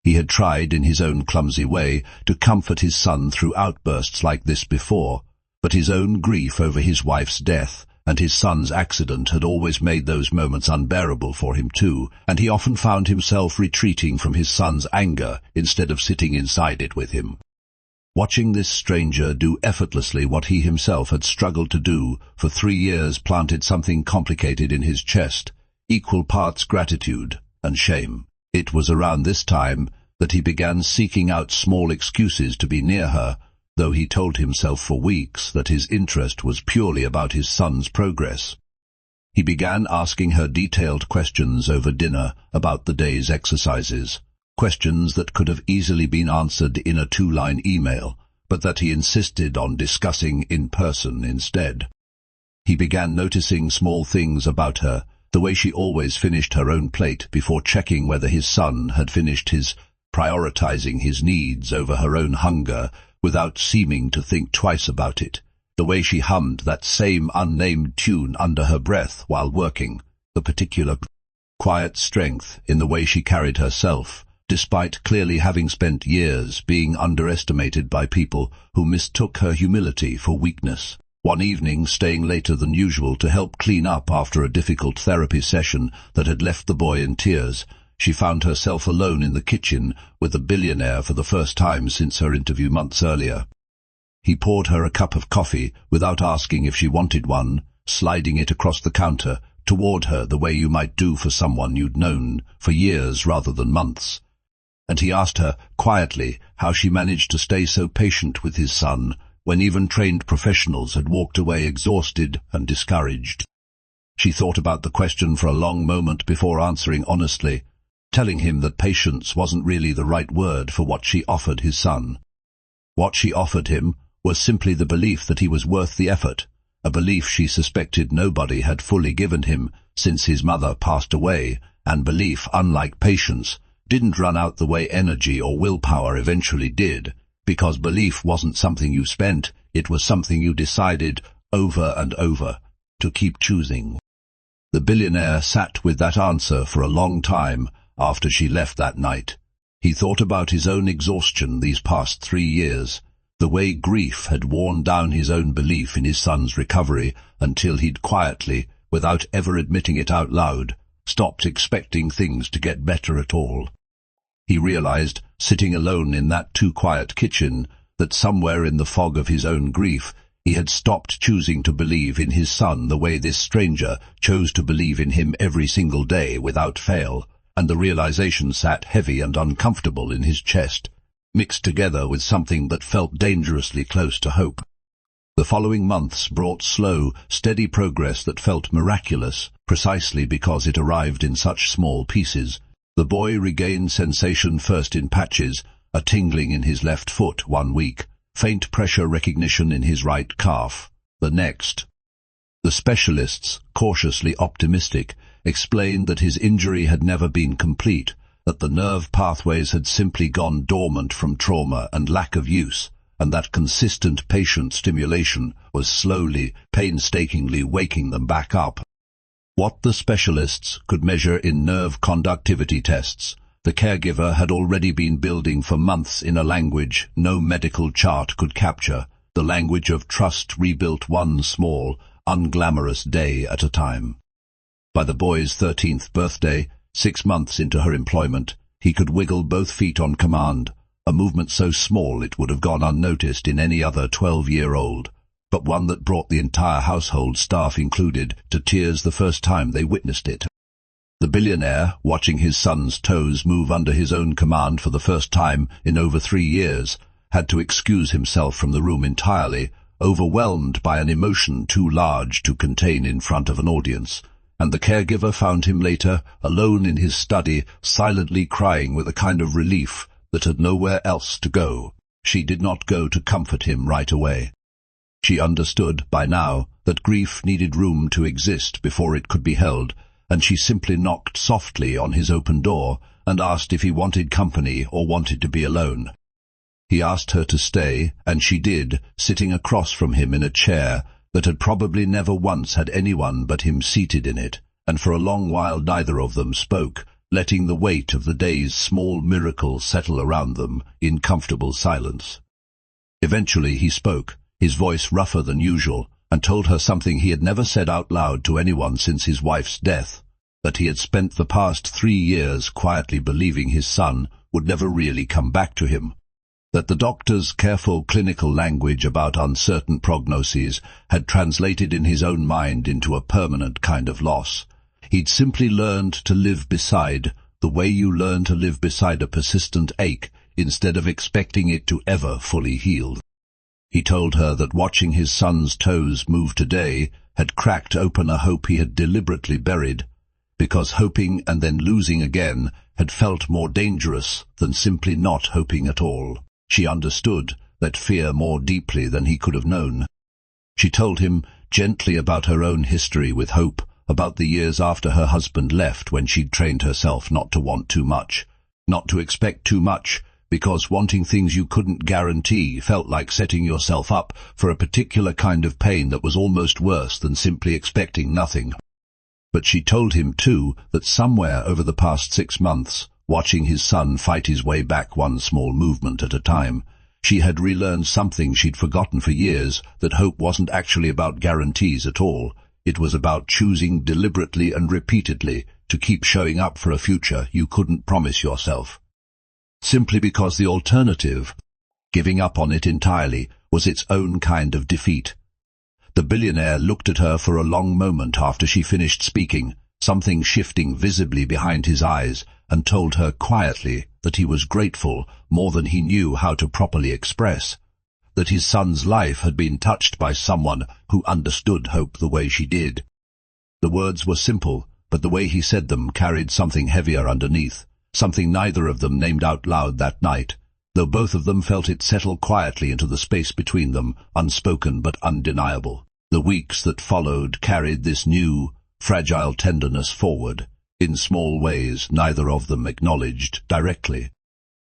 He had tried in his own clumsy way to comfort his son through outbursts like this before, but his own grief over his wife's death and his son's accident had always made those moments unbearable for him too, and he often found himself retreating from his son's anger instead of sitting inside it with him. Watching this stranger do effortlessly what he himself had struggled to do for 3 years planted something complicated in his chest, equal parts gratitude and shame. It was around this time that he began seeking out small excuses to be near her, though he told himself for weeks that his interest was purely about his son's progress. He began asking her detailed questions over dinner about the day's exercises, questions that could have easily been answered in a 2-line email, but that he insisted on discussing in person instead. He began noticing small things about her, the way she always finished her own plate before checking whether his son had finished his, prioritizing his needs over her own hunger without seeming to think twice about it, the way she hummed that same unnamed tune under her breath while working, the particular quiet strength in the way she carried herself, despite clearly having spent years being underestimated by people who mistook her humility for weakness. One evening, staying later than usual to help clean up after a difficult therapy session that had left the boy in tears, she found herself alone in the kitchen with the billionaire for the first time since her interview months earlier. He poured her a cup of coffee without asking if she wanted one, sliding it across the counter toward her the way you might do for someone you'd known for years rather than months. And he asked her quietly how she managed to stay so patient with his son, when even trained professionals had walked away exhausted and discouraged. She thought about the question for a long moment before answering honestly, telling him that patience wasn't really the right word for what she offered his son. What she offered him was simply the belief that he was worth the effort, a belief she suspected nobody had fully given him since his mother passed away, and belief, unlike patience, didn't run out the way energy or willpower eventually did, because belief wasn't something you spent, it was something you decided over and over to keep choosing. The billionaire sat with that answer for a long time after she left that night. He thought about his own exhaustion these past 3 years, the way grief had worn down his own belief in his son's recovery until he'd quietly, without ever admitting it out loud, stopped expecting things to get better at all. He realized, sitting alone in that too-quiet kitchen, that somewhere in the fog of his own grief, he had stopped choosing to believe in his son the way this stranger chose to believe in him every single day without fail, and the realization sat heavy and uncomfortable in his chest, mixed together with something that felt dangerously close to hope. The following months brought slow, steady progress that felt miraculous, precisely because it arrived in such small pieces. The boy regained sensation first in patches, a tingling in his left foot 1 week, faint pressure recognition in his right calf the next. The specialists, cautiously optimistic, explained that his injury had never been complete, that the nerve pathways had simply gone dormant from trauma and lack of use, and that consistent patient stimulation was slowly, painstakingly waking them back up. What the specialists could measure in nerve conductivity tests, the caregiver had already been building for months in a language no medical chart could capture, the language of trust rebuilt one small, unglamorous day at a time. By the boy's 13th birthday, 6 months into her employment, he could wiggle both feet on command, a movement so small it would have gone unnoticed in any other 12-year-old, but one that brought the entire household, staff included, to tears the first time they witnessed it. The billionaire, watching his son's toes move under his own command for the first time in over 3 years, had to excuse himself from the room entirely, overwhelmed by an emotion too large to contain in front of an audience, and the caregiver found him later, alone in his study, silently crying with a kind of relief that had nowhere else to go. She did not go to comfort him right away. She understood, by now, that grief needed room to exist before it could be held, and she simply knocked softly on his open door and asked if he wanted company or wanted to be alone. He asked her to stay, and she did, sitting across from him in a chair that had probably never once had anyone but him seated in it, and for a long while neither of them spoke, letting the weight of the day's small miracles settle around them in comfortable silence. Eventually he spoke, his voice rougher than usual, and told her something he had never said out loud to anyone since his wife's death, that he had spent the past 3 years quietly believing his son would never really come back to him, that the doctor's careful clinical language about uncertain prognoses had translated in his own mind into a permanent kind of loss. He'd simply learned to live beside, the way you learn to live beside a persistent ache instead of expecting it to ever fully heal. He told her that watching his son's toes move today had cracked open a hope he had deliberately buried, because hoping and then losing again had felt more dangerous than simply not hoping at all. She understood that fear more deeply than he could have known. She told him gently about her own history with hope, about the years after her husband left when she'd trained herself not to want too much, not to expect too much, because wanting things you couldn't guarantee felt like setting yourself up for a particular kind of pain that was almost worse than simply expecting nothing. But she told him, too, that somewhere over the past 6 months, watching his son fight his way back one small movement at a time, she had relearned something she'd forgotten for years, that hope wasn't actually about guarantees at all. It was about choosing deliberately and repeatedly to keep showing up for a future you couldn't promise yourself. Simply because the alternative, giving up on it entirely, was its own kind of defeat. The billionaire looked at her for a long moment after she finished speaking, something shifting visibly behind his eyes, and told her quietly that he was grateful more than he knew how to properly express, that his son's life had been touched by someone who understood hope the way she did. The words were simple, but the way he said them carried something heavier underneath, something neither of them named out loud that night, though both of them felt it settle quietly into the space between them, unspoken but undeniable. The weeks that followed carried this new, fragile tenderness forward, in small ways neither of them acknowledged directly.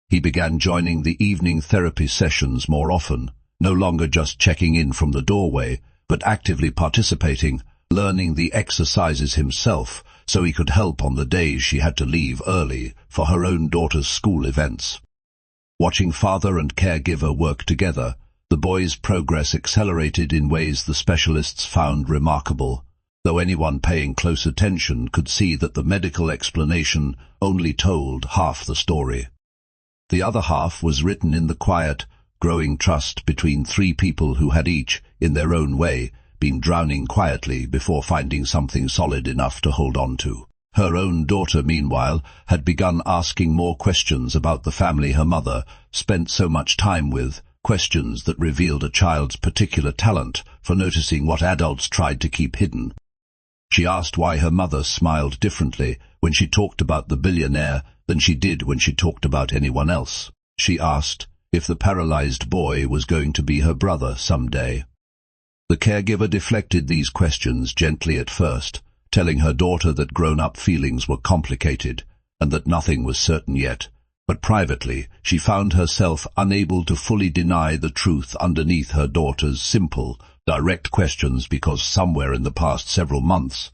He began joining the evening therapy sessions more often, no longer just checking in from the doorway, but actively participating, learning the exercises himself so he could help on the days she had to leave early for her own daughter's school events. Watching father and caregiver work together, the boy's progress accelerated in ways the specialists found remarkable, though anyone paying close attention could see that the medical explanation only told half the story. The other half was written in the quiet, growing trust between three people who had each, in their own way, been drowning quietly before finding something solid enough to hold on to. Her own daughter, meanwhile, had begun asking more questions about the family her mother spent so much time with, questions that revealed a child's particular talent for noticing what adults tried to keep hidden. She asked why her mother smiled differently when she talked about the billionaire than she did when she talked about anyone else. She asked if the paralyzed boy was going to be her brother someday. The caregiver deflected these questions gently at first, telling her daughter that grown-up feelings were complicated and that nothing was certain yet, but privately she found herself unable to fully deny the truth underneath her daughter's simple, direct questions because somewhere in the past several months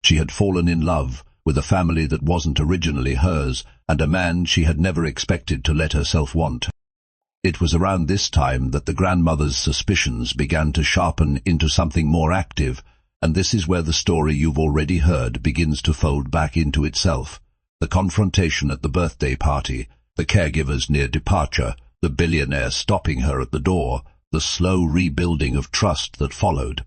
she had fallen in love with a family that wasn't originally hers and a man she had never expected to let herself want. It was around this time that the grandmother's suspicions began to sharpen into something more active, and this is where the story you've already heard begins to fold back into itself. The confrontation at the birthday party, the caregiver's near departure, the billionaire stopping her at the door, the slow rebuilding of trust that followed.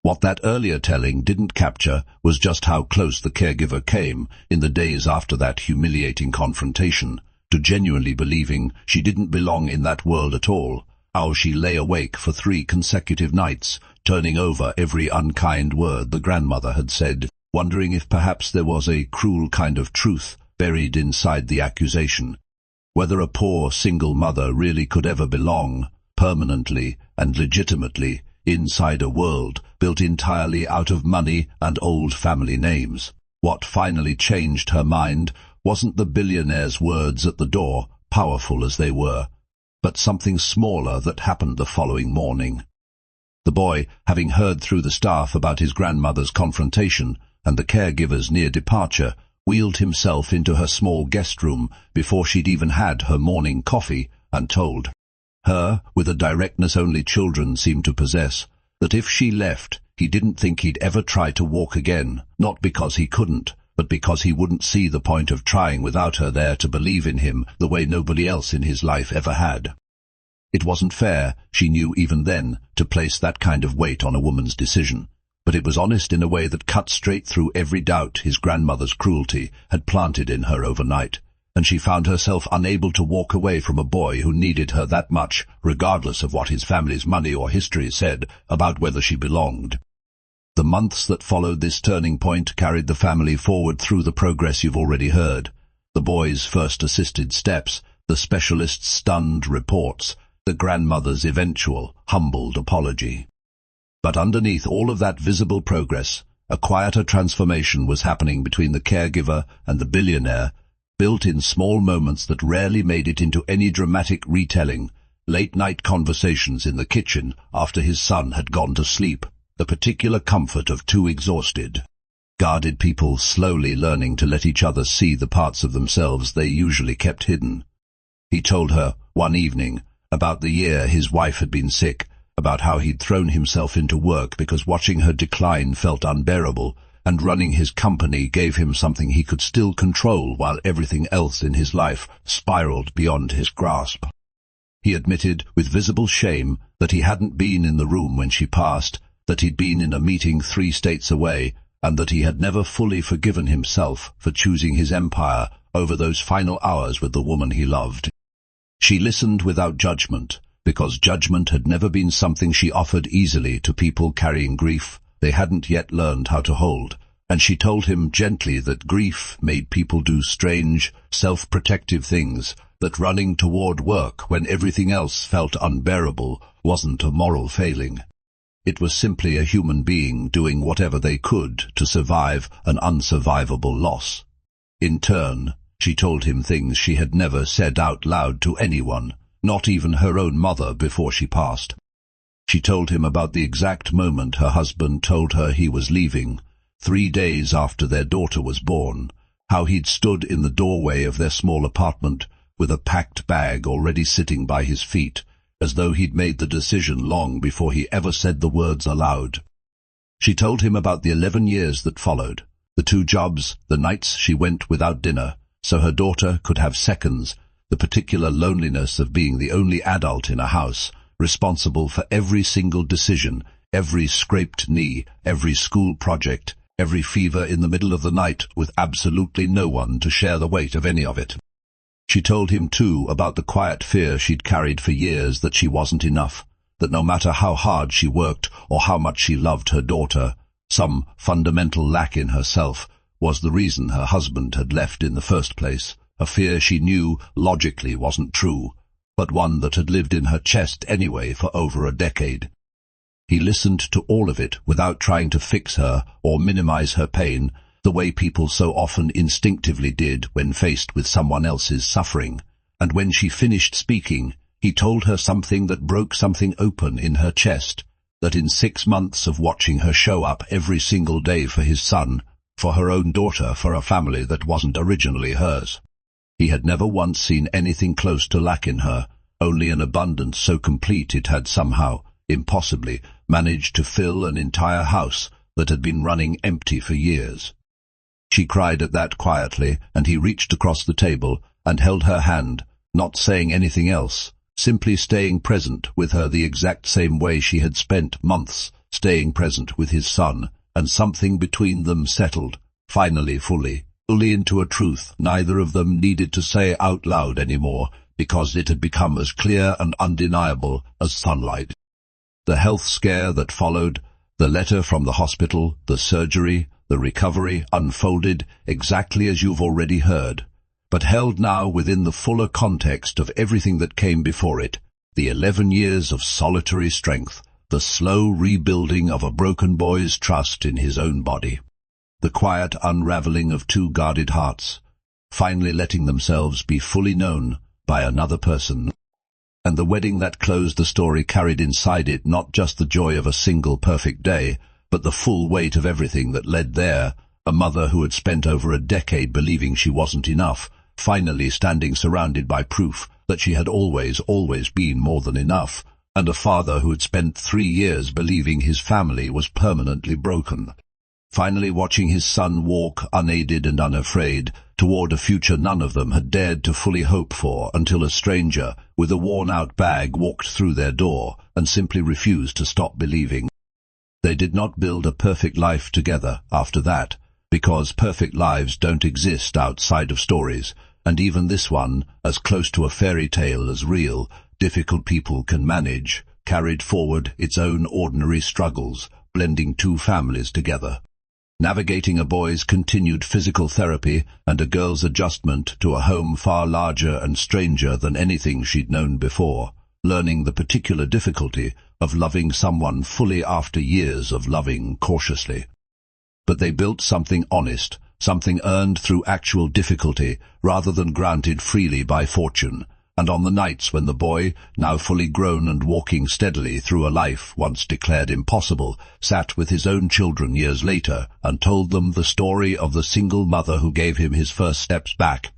What that earlier telling didn't capture was just how close the caregiver came, in the days after that humiliating confrontation, to genuinely believing she didn't belong in that world at all, how she lay awake for 3 consecutive nights, turning over every unkind word the grandmother had said, wondering if perhaps there was a cruel kind of truth buried inside the accusation, whether a poor single mother really could ever belong, permanently and legitimately, inside a world built entirely out of money and old family names. What finally changed her mind wasn't the billionaire's words at the door, powerful as they were, but something smaller that happened the following morning. The boy, having heard through the staff about his grandmother's confrontation and the caregiver's near departure, wheeled himself into her small guest room before she'd even had her morning coffee and told her, with a directness only children seemed to possess, that if she left, he didn't think he'd ever try to walk again, not because he couldn't, but because he wouldn't see the point of trying without her there to believe in him the way nobody else in his life ever had. It wasn't fair, she knew even then, to place that kind of weight on a woman's decision, but it was honest in a way that cut straight through every doubt his grandmother's cruelty had planted in her overnight, and she found herself unable to walk away from a boy who needed her that much, regardless of what his family's money or history said about whether she belonged. The months that followed this turning point carried the family forward through the progress you've already heard. The boy's first assisted steps, the specialist's stunned reports, the grandmother's eventual, humbled apology. But underneath all of that visible progress, a quieter transformation was happening between the caregiver and the billionaire, built in small moments that rarely made it into any dramatic retelling, late-night conversations in the kitchen after his son had gone to sleep, the particular comfort of 2 exhausted, guarded people slowly learning to let each other see the parts of themselves they usually kept hidden. He told her, one evening, about the year his wife had been sick, about how he'd thrown himself into work because watching her decline felt unbearable, and running his company gave him something he could still control while everything else in his life spiraled beyond his grasp. He admitted, with visible shame, that he hadn't been in the room when she passed, that he'd been in a meeting 3 states away, and that he had never fully forgiven himself for choosing his empire over those final hours with the woman he loved. She listened without judgment, because judgment had never been something she offered easily to people carrying grief they hadn't yet learned how to hold, and she told him gently that grief made people do strange, self-protective things, that running toward work when everything else felt unbearable wasn't a moral failing. It was simply a human being doing whatever they could to survive an unsurvivable loss. In turn, she told him things she had never said out loud to anyone, not even her own mother before she passed. She told him about the exact moment her husband told her he was leaving, 3 days after their daughter was born, how he'd stood in the doorway of their small apartment with a packed bag already sitting by his feet, as though he'd made the decision long before he ever said the words aloud. She told him about the 11 years that followed, the 2 jobs, the nights she went without dinner, so her daughter could have seconds, the particular loneliness of being the only adult in a house, responsible for every single decision, every scraped knee, every school project, every fever in the middle of the night, with absolutely no one to share the weight of any of it. She told him, too, about the quiet fear she'd carried for years that she wasn't enough, that no matter how hard she worked or how much she loved her daughter, some fundamental lack in herself was the reason her husband had left in the first place, a fear she knew logically wasn't true, but one that had lived in her chest anyway for over a decade. He listened to all of it without trying to fix her or minimize her pain, the way people so often instinctively did when faced with someone else's suffering. And when she finished speaking, he told her something that broke something open in her chest, that in 6 months of watching her show up every single day for his son, for her own daughter, for a family that wasn't originally hers, he had never once seen anything close to lack in her, only an abundance so complete it had somehow, impossibly, managed to fill an entire house that had been running empty for years. She cried at that quietly, and he reached across the table and held her hand, not saying anything else, simply staying present with her the exact same way she had spent months staying present with his son, and something between them settled, finally fully into a truth neither of them needed to say out loud anymore, because it had become as clear and undeniable as sunlight. The health scare that followed, the letter from the hospital, the surgery, the recovery unfolded exactly as you've already heard, but held now within the fuller context of everything that came before it, the 11 years of solitary strength, the slow rebuilding of a broken boy's trust in his own body, the quiet unraveling of 2 guarded hearts, finally letting themselves be fully known by another person. And the wedding that closed the story carried inside it not just the joy of a single perfect day, but the full weight of everything that led there, a mother who had spent over a decade believing she wasn't enough, finally standing surrounded by proof that she had always been more than enough, and a father who had spent 3 years believing his family was permanently broken, finally watching his son walk unaided and unafraid toward a future none of them had dared to fully hope for, until a stranger with a worn-out bag walked through their door and simply refused to stop believing. They did not build a perfect life together after that, because perfect lives don't exist outside of stories, and even this one, as close to a fairy tale as real, difficult people can manage, carried forward its own ordinary struggles, blending 2 families together. Navigating a boy's continued physical therapy and a girl's adjustment to a home far larger and stranger than anything she'd known before, learning the particular difficulty of loving someone fully after years of loving cautiously. But they built something honest, something earned through actual difficulty rather than granted freely by fortune, and on the nights when the boy, now fully grown and walking steadily through a life once declared impossible, sat with his own children years later and told them the story of the single mother who gave him his first steps back,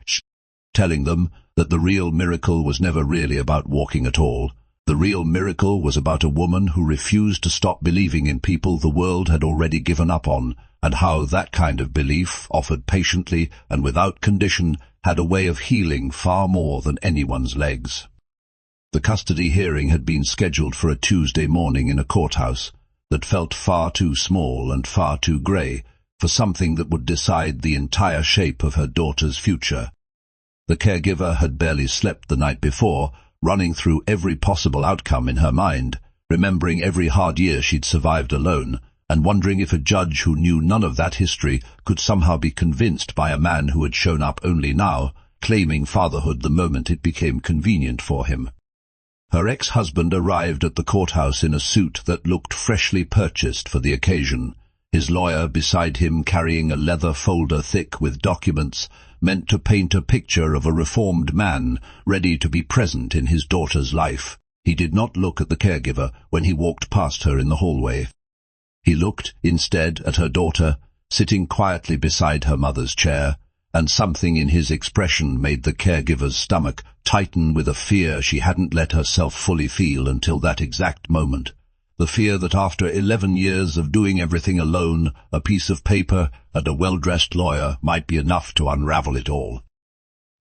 telling them that the real miracle was never really about walking at all. The real miracle was about a woman who refused to stop believing in people the world had already given up on, and how that kind of belief, offered patiently and without condition, had a way of healing far more than anyone's legs. The custody hearing had been scheduled for a Tuesday morning in a courthouse that felt far too small and far too grey for something that would decide the entire shape of her daughter's future. The caregiver had barely slept the night before, running through every possible outcome in her mind, remembering every hard year she'd survived alone, and wondering if a judge who knew none of that history could somehow be convinced by a man who had shown up only now, claiming fatherhood the moment it became convenient for him. Her ex-husband arrived at the courthouse in a suit that looked freshly purchased for the occasion, his lawyer beside him carrying a leather folder thick with documents meant to paint a picture of a reformed man ready to be present in his daughter's life. He did not look at the caregiver when he walked past her in the hallway. He looked, instead, at her daughter, sitting quietly beside her mother's chair, and something in his expression made the caregiver's stomach tighten with a fear she hadn't let herself fully feel until that exact moment. The fear that after 11 years of doing everything alone, a piece of paper and a well-dressed lawyer might be enough to unravel it all.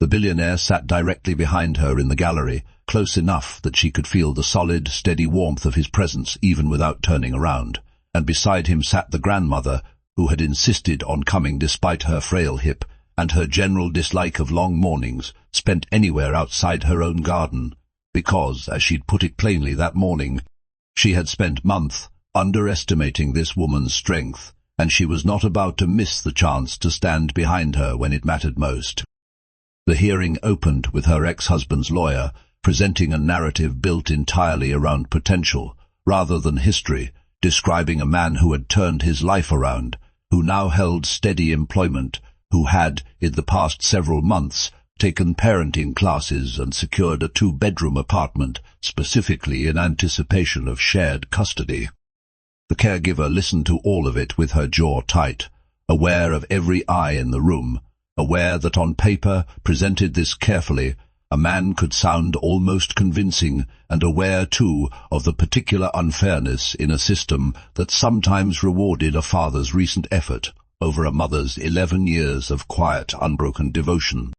The billionaire sat directly behind her in the gallery, close enough that she could feel the solid, steady warmth of his presence even without turning around, and beside him sat the grandmother, who had insisted on coming despite her frail hip and her general dislike of long mornings spent anywhere outside her own garden, because, as she'd put it plainly that morning, she had spent months underestimating this woman's strength, and she was not about to miss the chance to stand behind her when it mattered most. The hearing opened with her ex-husband's lawyer presenting a narrative built entirely around potential, rather than history, describing a man who had turned his life around, who now held steady employment, who had, in the past several months, taken parenting classes and secured a 2-bedroom apartment, specifically in anticipation of shared custody. The caregiver listened to all of it with her jaw tight, aware of every eye in the room, aware that on paper, presented this carefully, a man could sound almost convincing, and aware, too, of the particular unfairness in a system that sometimes rewarded a father's recent effort over a mother's 11 years of quiet, unbroken devotion.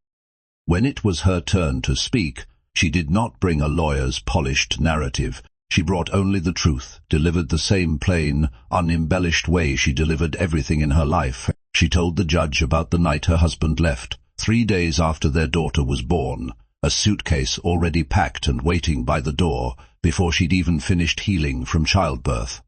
When it was her turn to speak, she did not bring a lawyer's polished narrative. She brought only the truth, delivered the same plain, unembellished way she delivered everything in her life. She told the judge about the night her husband left, 3 days after their daughter was born, a suitcase already packed and waiting by the door before she'd even finished healing from childbirth.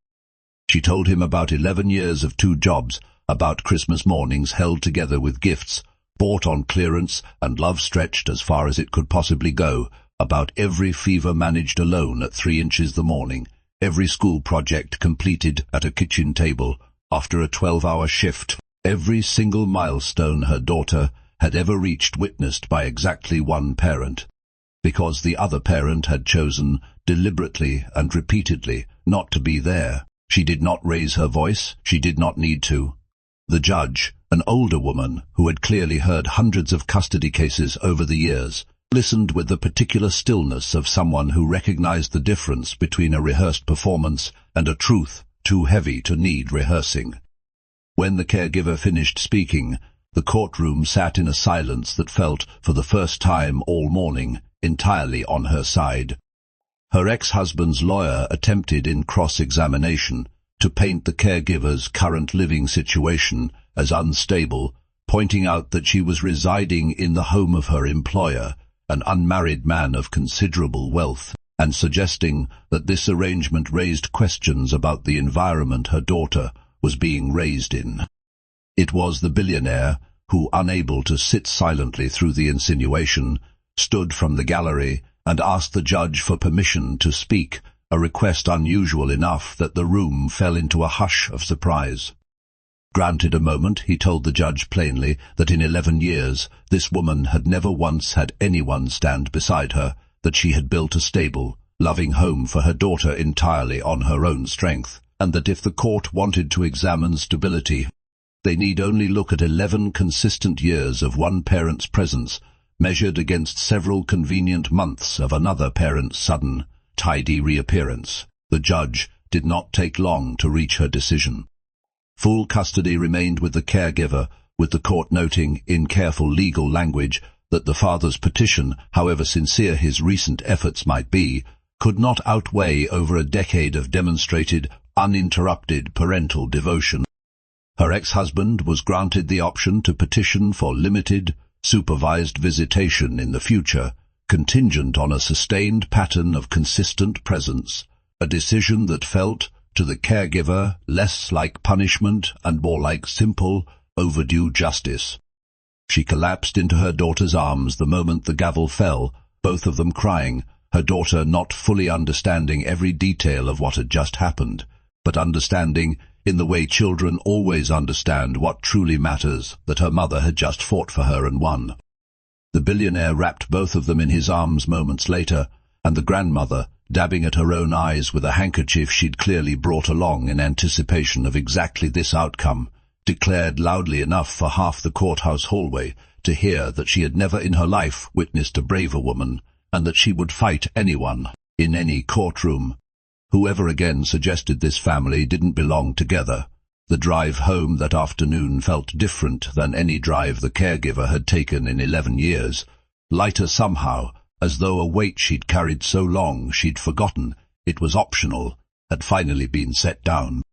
She told him about 11 years of 2 jobs, about Christmas mornings held together with gifts, bought on clearance and love stretched as far as it could possibly go, about every fever managed alone at 3 inches the morning, every school project completed at a kitchen table after a 12-hour shift, every single milestone her daughter had ever reached witnessed by exactly one parent, because the other parent had chosen, deliberately and repeatedly, not to be there. She did not raise her voice, she did not need to. The judge, an older woman who had clearly heard hundreds of custody cases over the years, listened with the particular stillness of someone who recognized the difference between a rehearsed performance and a truth too heavy to need rehearsing. When the caregiver finished speaking, the courtroom sat in a silence that felt, for the first time all morning, entirely on her side. Her ex-husband's lawyer attempted in cross-examination to paint the caregiver's current living situation as unstable, pointing out that she was residing in the home of her employer, an unmarried man of considerable wealth, and suggesting that this arrangement raised questions about the environment her daughter was being raised in. It was the billionaire who, unable to sit silently through the insinuation, stood from the gallery and asked the judge for permission to speak, a request unusual enough that the room fell into a hush of surprise. Granted a moment, he told the judge plainly that in 11 years this woman had never once had anyone stand beside her, that she had built a stable, loving home for her daughter entirely on her own strength, and that if the court wanted to examine stability, they need only look at 11 consistent years of one parent's presence, measured against several convenient months of another parent's sudden, tidy reappearance. The judge did not take long to reach her decision. Full custody remained with the caregiver, with the court noting, in careful legal language, that the father's petition, however sincere his recent efforts might be, could not outweigh over a decade of demonstrated, uninterrupted parental devotion. Her ex-husband was granted the option to petition for limited, supervised visitation in the future, contingent on a sustained pattern of consistent presence, a decision that felt, to the caregiver, less like punishment and more like simple, overdue justice. She collapsed into her daughter's arms the moment the gavel fell, both of them crying, her daughter not fully understanding every detail of what had just happened, but understanding, in the way children always understand what truly matters, that her mother had just fought for her and won. The billionaire wrapped both of them in his arms moments later, and the grandmother, dabbing at her own eyes with a handkerchief she'd clearly brought along in anticipation of exactly this outcome, declared loudly enough for half the courthouse hallway to hear that she had never in her life witnessed a braver woman, and that she would fight anyone, in any courtroom. Whoever again suggested this family didn't belong together. The drive home that afternoon felt different than any drive the caregiver had taken in 11 years, lighter somehow, as though a weight she'd carried so long she'd forgotten it was optional had finally been set down.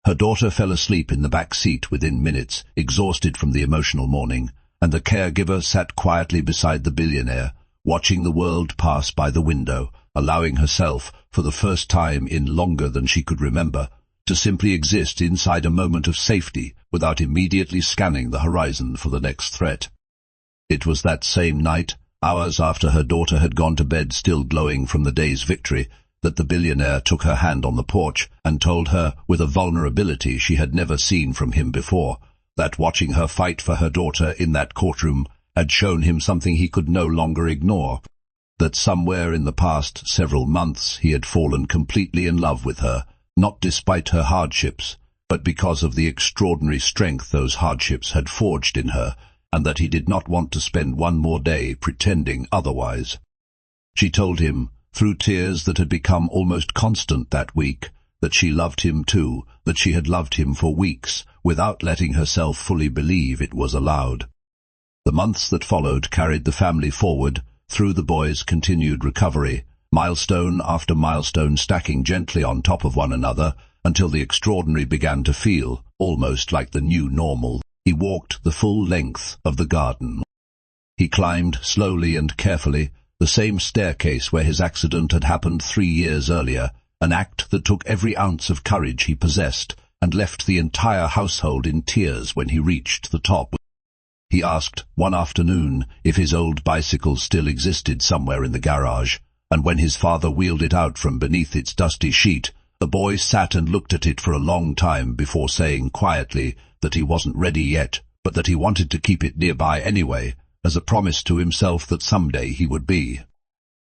Her daughter fell asleep in the back seat within minutes, exhausted from the emotional morning, and the caregiver sat quietly beside the billionaire, watching the world pass by the window, allowing herself, for the first time in longer than she could remember, to simply exist inside a moment of safety without immediately scanning the horizon for the next threat. It was that same night, hours after her daughter had gone to bed still glowing from the day's victory, that the billionaire took her hand on the porch and told her, with a vulnerability she had never seen from him before, that watching her fight for her daughter in that courtroom had shown him something he could no longer ignore, that somewhere in the past several months he had fallen completely in love with her, not despite her hardships, but because of the extraordinary strength those hardships had forged in her, and that he did not want to spend one more day pretending otherwise. She told him, through tears that had become almost constant that week, that she loved him too, that she had loved him for weeks, without letting herself fully believe it was allowed. The months that followed carried the family forward, through the boy's continued recovery, milestone after milestone stacking gently on top of one another, until the extraordinary began to feel almost like the new normal. He walked the full length of the garden. He climbed slowly and carefully the same staircase where his accident had happened 3 years earlier, an act that took every ounce of courage he possessed, and left the entire household in tears when he reached the top. He asked one afternoon if his old bicycle still existed somewhere in the garage, and when his father wheeled it out from beneath its dusty sheet, the boy sat and looked at it for a long time before saying quietly that he wasn't ready yet, but that he wanted to keep it nearby anyway, as a promise to himself that someday he would be.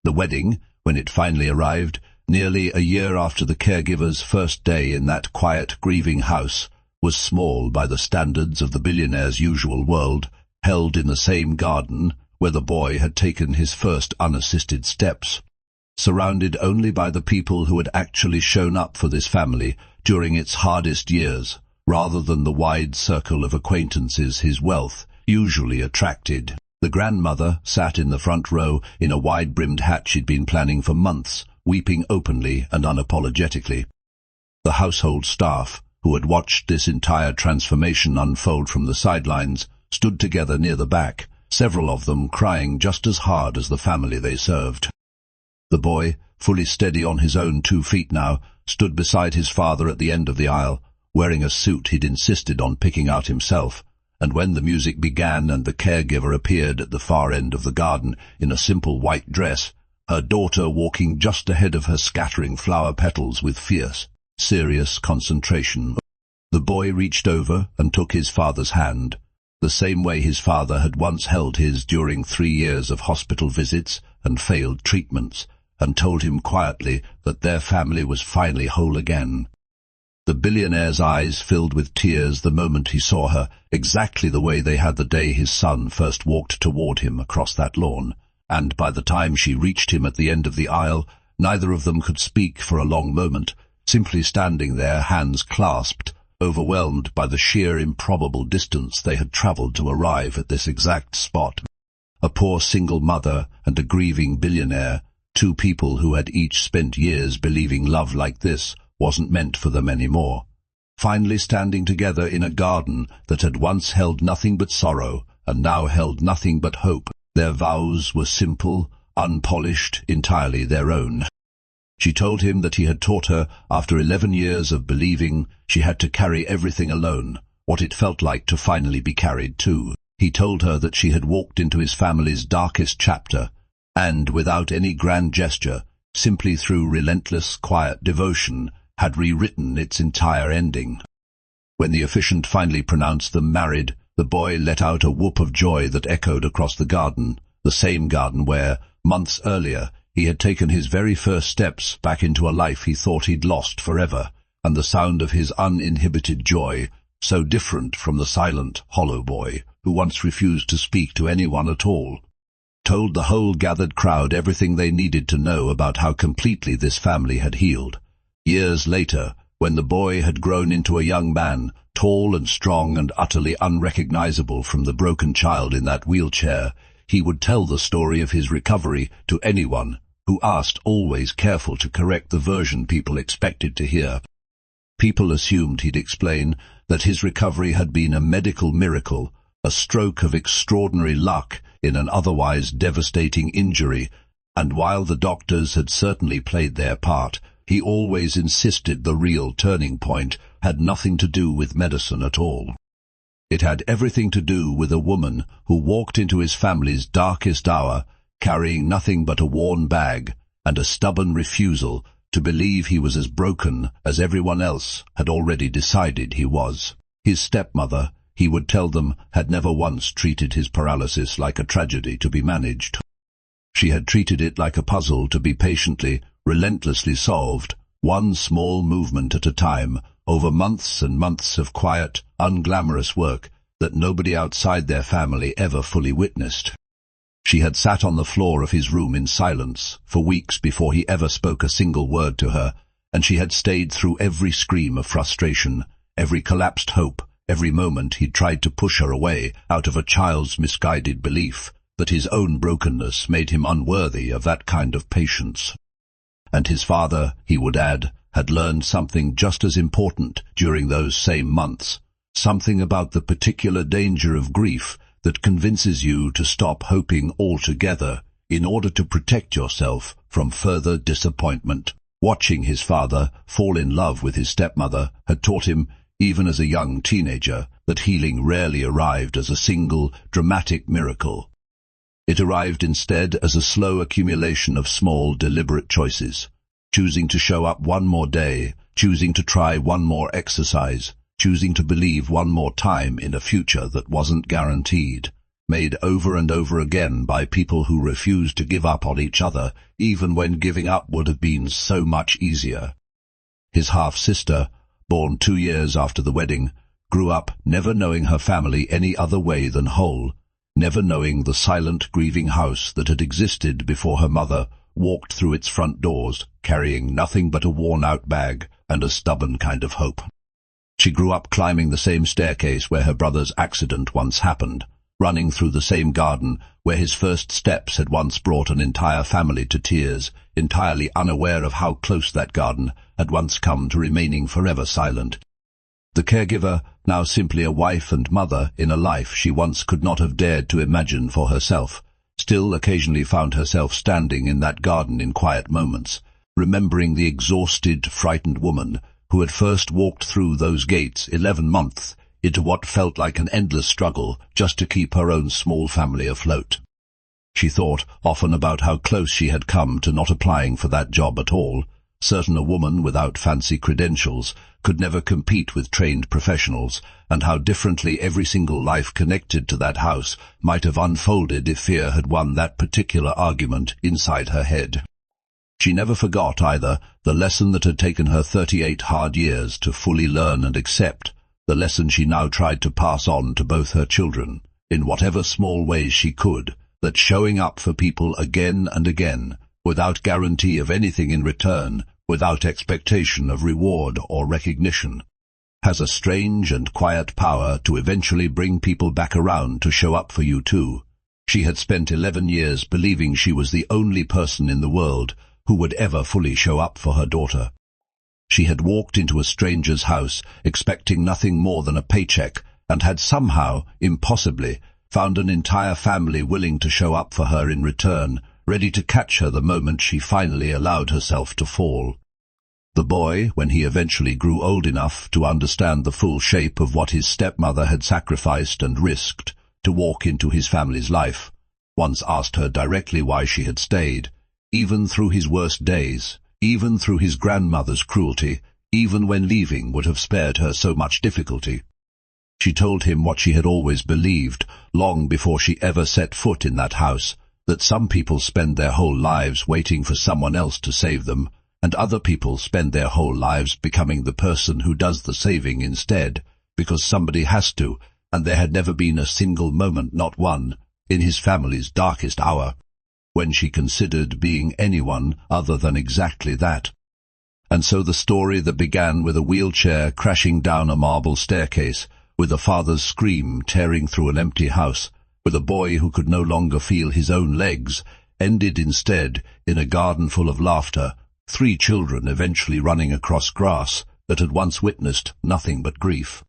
The wedding, when it finally arrived, nearly a year after the caregiver's first day in that quiet, grieving house, was small by the standards of the billionaire's usual world, held in the same garden where the boy had taken his first unassisted steps, surrounded only by the people who had actually shown up for this family during its hardest years, rather than the wide circle of acquaintances his wealth usually attracted. The grandmother sat in the front row in a wide-brimmed hat she'd been planning for months, weeping openly and unapologetically. The household staff, who had watched this entire transformation unfold from the sidelines, stood together near the back, several of them crying just as hard as the family they served. The boy, fully steady on his own 2 feet now, stood beside his father at the end of the aisle, wearing a suit he'd insisted on picking out himself, and when the music began and the caregiver appeared at the far end of the garden in a simple white dress, her daughter walking just ahead of her scattering flower petals with fierce, serious concentration, the boy reached over and took his father's hand, the same way his father had once held his during 3 years of hospital visits and failed treatments, and told him quietly that their family was finally whole again. The billionaire's eyes filled with tears the moment he saw her, exactly the way they had the day his son first walked toward him across that lawn, and by the time she reached him at the end of the aisle, neither of them could speak for a long moment, simply standing there, hands clasped, overwhelmed by the sheer improbable distance they had traveled to arrive at this exact spot. A poor single mother and a grieving billionaire, 2 people who had each spent years believing love like this wasn't meant for them anymore, finally standing together in a garden that had once held nothing but sorrow and now held nothing but hope. Their vows were simple, unpolished, entirely their own. She told him that he had taught her, after 11 years of believing she had to carry everything alone, what it felt like to finally be carried too. He told her that she had walked into his family's darkest chapter, and, without any grand gesture, simply through relentless, quiet devotion, had rewritten its entire ending. When the officiant finally pronounced them married, the boy let out a whoop of joy that echoed across the garden, the same garden where, months earlier, he had taken his very first steps back into a life he thought he'd lost forever, and the sound of his uninhibited joy, so different from the silent, hollow boy who once refused to speak to anyone at all, told the whole gathered crowd everything they needed to know about how completely this family had healed. Years later, when the boy had grown into a young man, tall and strong and utterly unrecognizable from the broken child in that wheelchair, he would tell the story of his recovery to anyone who asked, always careful to correct the version people expected to hear. People assumed he'd explain that his recovery had been a medical miracle, a stroke of extraordinary luck in an otherwise devastating injury, and while the doctors had certainly played their part, he always insisted the real turning point had nothing to do with medicine at all. It had everything to do with a woman who walked into his family's darkest hour, carrying nothing but a worn bag and a stubborn refusal to believe he was as broken as everyone else had already decided he was. His stepmother, he would tell them, had never once treated his paralysis like a tragedy to be managed. She had treated it like a puzzle to be patiently, relentlessly solved, one small movement at a time, over months and months of quiet, unglamorous work that nobody outside their family ever fully witnessed. She had sat on the floor of his room in silence for weeks before he ever spoke a single word to her, and she had stayed through every scream of frustration, every collapsed hope, every moment he'd tried to push her away out of a child's misguided belief that his own brokenness made him unworthy of that kind of patience. And his father, he would add, had learned something just as important during those same months, something about the particular danger of grief that convinces you to stop hoping altogether in order to protect yourself from further disappointment. Watching his father fall in love with his stepmother had taught him, even as a young teenager, that healing rarely arrived as a single, dramatic miracle. It arrived instead as a slow accumulation of small, deliberate choices, choosing to show up one more day, choosing to try one more exercise, choosing to believe one more time in a future that wasn't guaranteed, made over and over again by people who refused to give up on each other, even when giving up would have been so much easier. His half-sister, born 2 years after the wedding, grew up never knowing her family any other way than whole, never knowing the silent, grieving house that had existed before her mother walked through its front doors, carrying nothing but a worn-out bag and a stubborn kind of hope. She grew up climbing the same staircase where her brother's accident once happened, running through the same garden where his first steps had once brought an entire family to tears, entirely unaware of how close that garden had once come to remaining forever silent. The caregiver, now simply a wife and mother in a life she once could not have dared to imagine for herself, still occasionally found herself standing in that garden in quiet moments, remembering the exhausted, frightened woman who had first walked through those gates 11 months into what felt like an endless struggle just to keep her own small family afloat. She thought often about how close she had come to not applying for that job at all, certain a woman without fancy credentials could never compete with trained professionals, and how differently every single life connected to that house might have unfolded if fear had won that particular argument inside her head. She never forgot, either, the lesson that had taken her 38 hard years to fully learn and accept, the lesson she now tried to pass on to both her children, in whatever small ways she could, that showing up for people again and again, without guarantee of anything in return, without expectation of reward or recognition, has a strange and quiet power to eventually bring people back around to show up for you too. She had spent 11 years believing she was the only person in the world who would ever fully show up for her daughter. She had walked into a stranger's house expecting nothing more than a paycheck, and had somehow, impossibly, found an entire family willing to show up for her in return, ready to catch her the moment she finally allowed herself to fall. The boy, when he eventually grew old enough to understand the full shape of what his stepmother had sacrificed and risked to walk into his family's life, once asked her directly why she had stayed, even through his worst days, even through his grandmother's cruelty, even when leaving would have spared her so much difficulty. She told him what she had always believed, long before she ever set foot in that house, that some people spend their whole lives waiting for someone else to save them, and other people spend their whole lives becoming the person who does the saving instead, because somebody has to, and there had never been a single moment, not one, in his family's darkest hour, when she considered being anyone other than exactly that. And so the story that began with a wheelchair crashing down a marble staircase, with a father's scream tearing through an empty house, with a boy who could no longer feel his own legs, ended instead in a garden full of laughter, 3 children eventually running across grass that had once witnessed nothing but grief.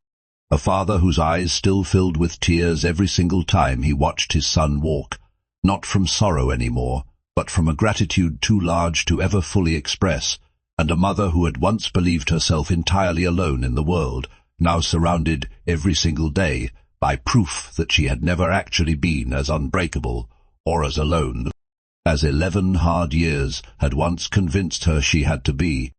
A father whose eyes still filled with tears every single time he watched his son walk, not from sorrow anymore, but from a gratitude too large to ever fully express, and a mother who had once believed herself entirely alone in the world, now surrounded every single day by proof that she had never actually been as unbreakable or as alone as 11 hard years had once convinced her she had to be.